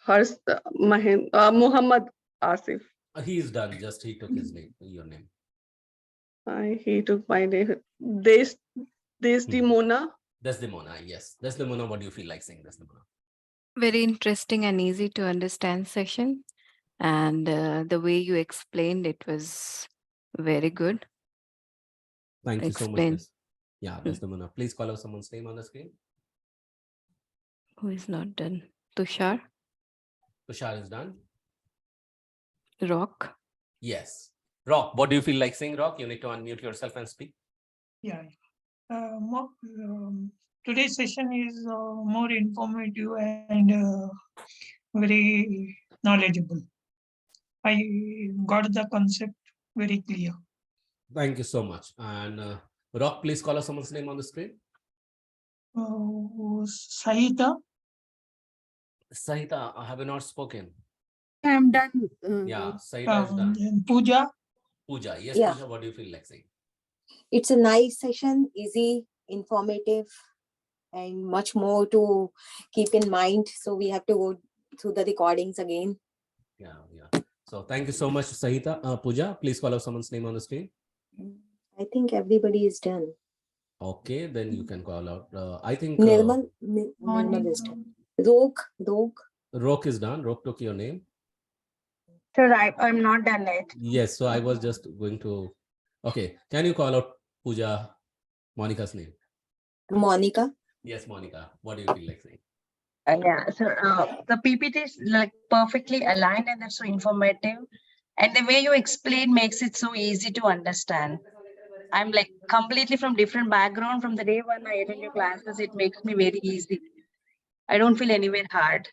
Hers, Muhammad Asif. He is done. Just he took his name, your name. He took my name. Desdemona. Desdemona, yes. Desdemona, what do you feel like saying, Desdemona? Very interesting and easy to understand session. And the way you explained it was very good. Thank you so much. Explain. Yeah, Desdemona. Please call out someone's name on the screen. Who is not done? Tushar? Tushar is done. Rock? Yes. Rock, what do you feel like saying, Rock? You need to unmute yourself and speak. Yeah. Today's session is more informative and very knowledgeable. I got the concept very clear. Thank you so much. And Rock, please call out someone's name on the screen. Sahita. Sahita, have you not spoken? I'm done. Yeah, Sahita is done. Pooja. Pooja, yes, Yeah. Pooja, what do you feel like saying? It's a nice session, easy, informative, and much more to keep in mind. So we have to go through the recordings again. Yeah. So thank you so much, Sahita. Pooja, please call out someone's name on the screen. I think everybody is done. Okay, then you can call out. I think Nirmal is done. Rok is done. Rok took your name. Sir, I'm not done yet. Yes, so I was just going to. Okay, can you call out Pooja, Monica's name? Monica. Yes, Monica. What do you feel like saying? Yeah, so the PPT is like perfectly aligned and they're so informative. And the way you explain makes it so easy to understand. I'm like completely from different background. From the day when I attend your classes, it makes me very easy. I don't feel anywhere hard.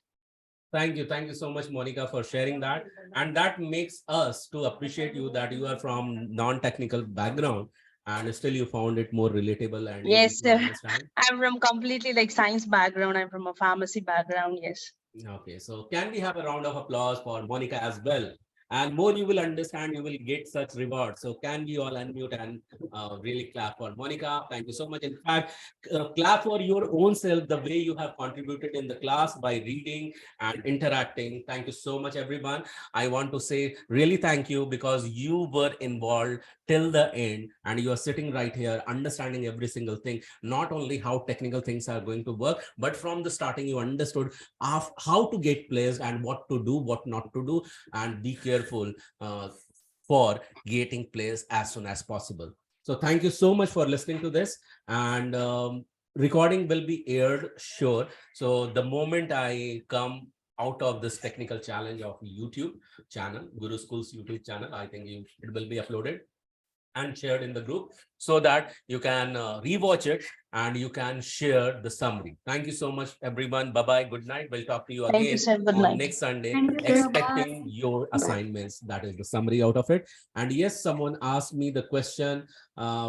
Thank you so much, Monica, for sharing that. And that makes us to appreciate you that you are from non-technical background and still you found it more relatable and Yes, easy to sir. understand. I'm from completely like science background. I'm from a pharmacy background. Yes. Okay, so can we have a round of applause for Monica as well? And more you will understand, you will get such rewards. So can we all unmute and really clap for Monica? Thank you so much. In fact, clap for your own self, the way you have contributed in the class by reading and interacting. Thank you so much, everyone. I want to say really thank you because you were involved till the end and you are sitting right here understanding every single thing, not only how technical things are going to work, but from the starting you understood how to get placed and what to do, what not to do, and be careful for getting placed as soon as possible. So thank you so much for listening to this, and recording will be aired, sure. So the moment I come out of this technical challenge of YouTube channel, Guru School's YouTube channel, I think it will be uploaded and shared in the group so that you can rewatch it and you can share the summary. Thank you so much, everyone. Bye-bye. Good night. We'll talk to you Thank you, again sir. Good on night. next Sunday, Thank you, sir. expecting your assignments. That is the summary out of it. And yes, someone asked me the question,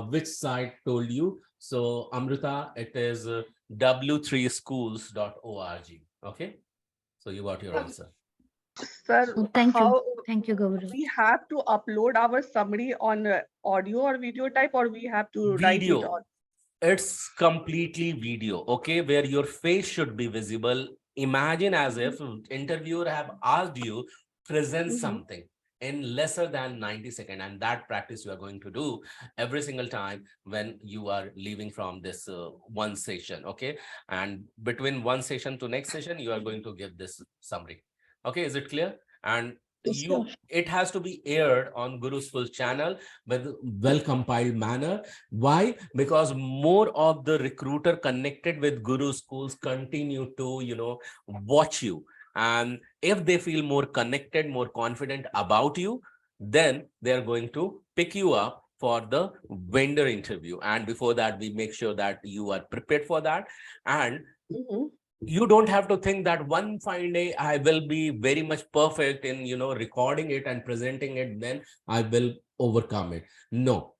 which site told you? So Amrita, it is w3schools.org. Okay. So you got your answer. Sir, Thank how you. Thank you, Gaurav. we have to upload our summary on audio or video type, or we have to write it Video. on? It's completely video, okay, where your face should be visible. Imagine as if interviewer have asked you present something in lesser than 90 seconds, and that practice you are going to do every single time when you are leaving from this one session, okay, and between one session to next session you are going to give this summary. Okay, is it clear? And it has to be aired on Guru School channel with well compiled manner. Why? Because more of the recruiter connected with Guru Schools continue to watch you, and if they feel more connected, more confident about you, then they're going to pick you up for the vendor interview. And before that, we make sure that you are prepared for that. And you don't have to think that one fine day I will be very much perfect in recording it and presenting it, then I will overcome it. No,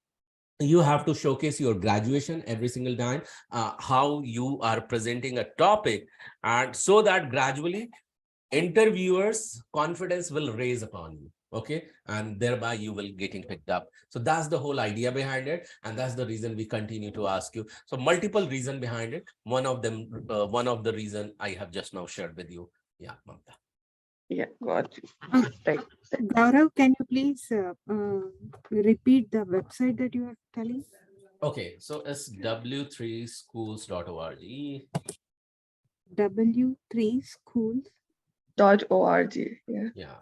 you have to showcase your graduation every single time, how you are presenting a topic, and so that gradually interviewers confidence will raise upon you. Okay, and thereby you will getting picked up. So that's the whole idea behind it, and that's the reason we continue to ask you. So multiple reason behind it. One of them, one of the reason I have just now shared with you. Yeah, Mamta. Yeah, got you. Right. Gaurav, can you please repeat the website that you are telling? Okay, so it's w3schools.org. W3schools.org. Yeah. Yeah.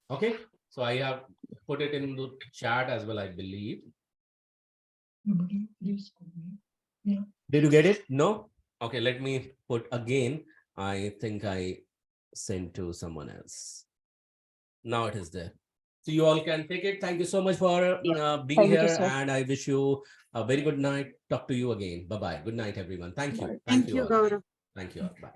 Okay, so I have put it in the chat as well, I believe. Yeah. Did you get it? No? Okay, let me put again. I think I sent to someone else. Now it is there. So you all can take it. Thank you so much for being Thank you, here, sir. and I wish you a very good night. Talk to you again. Bye-bye. Good night, everyone. Thank you. Thank you you, all. Gaurav. Thank you all. Bye.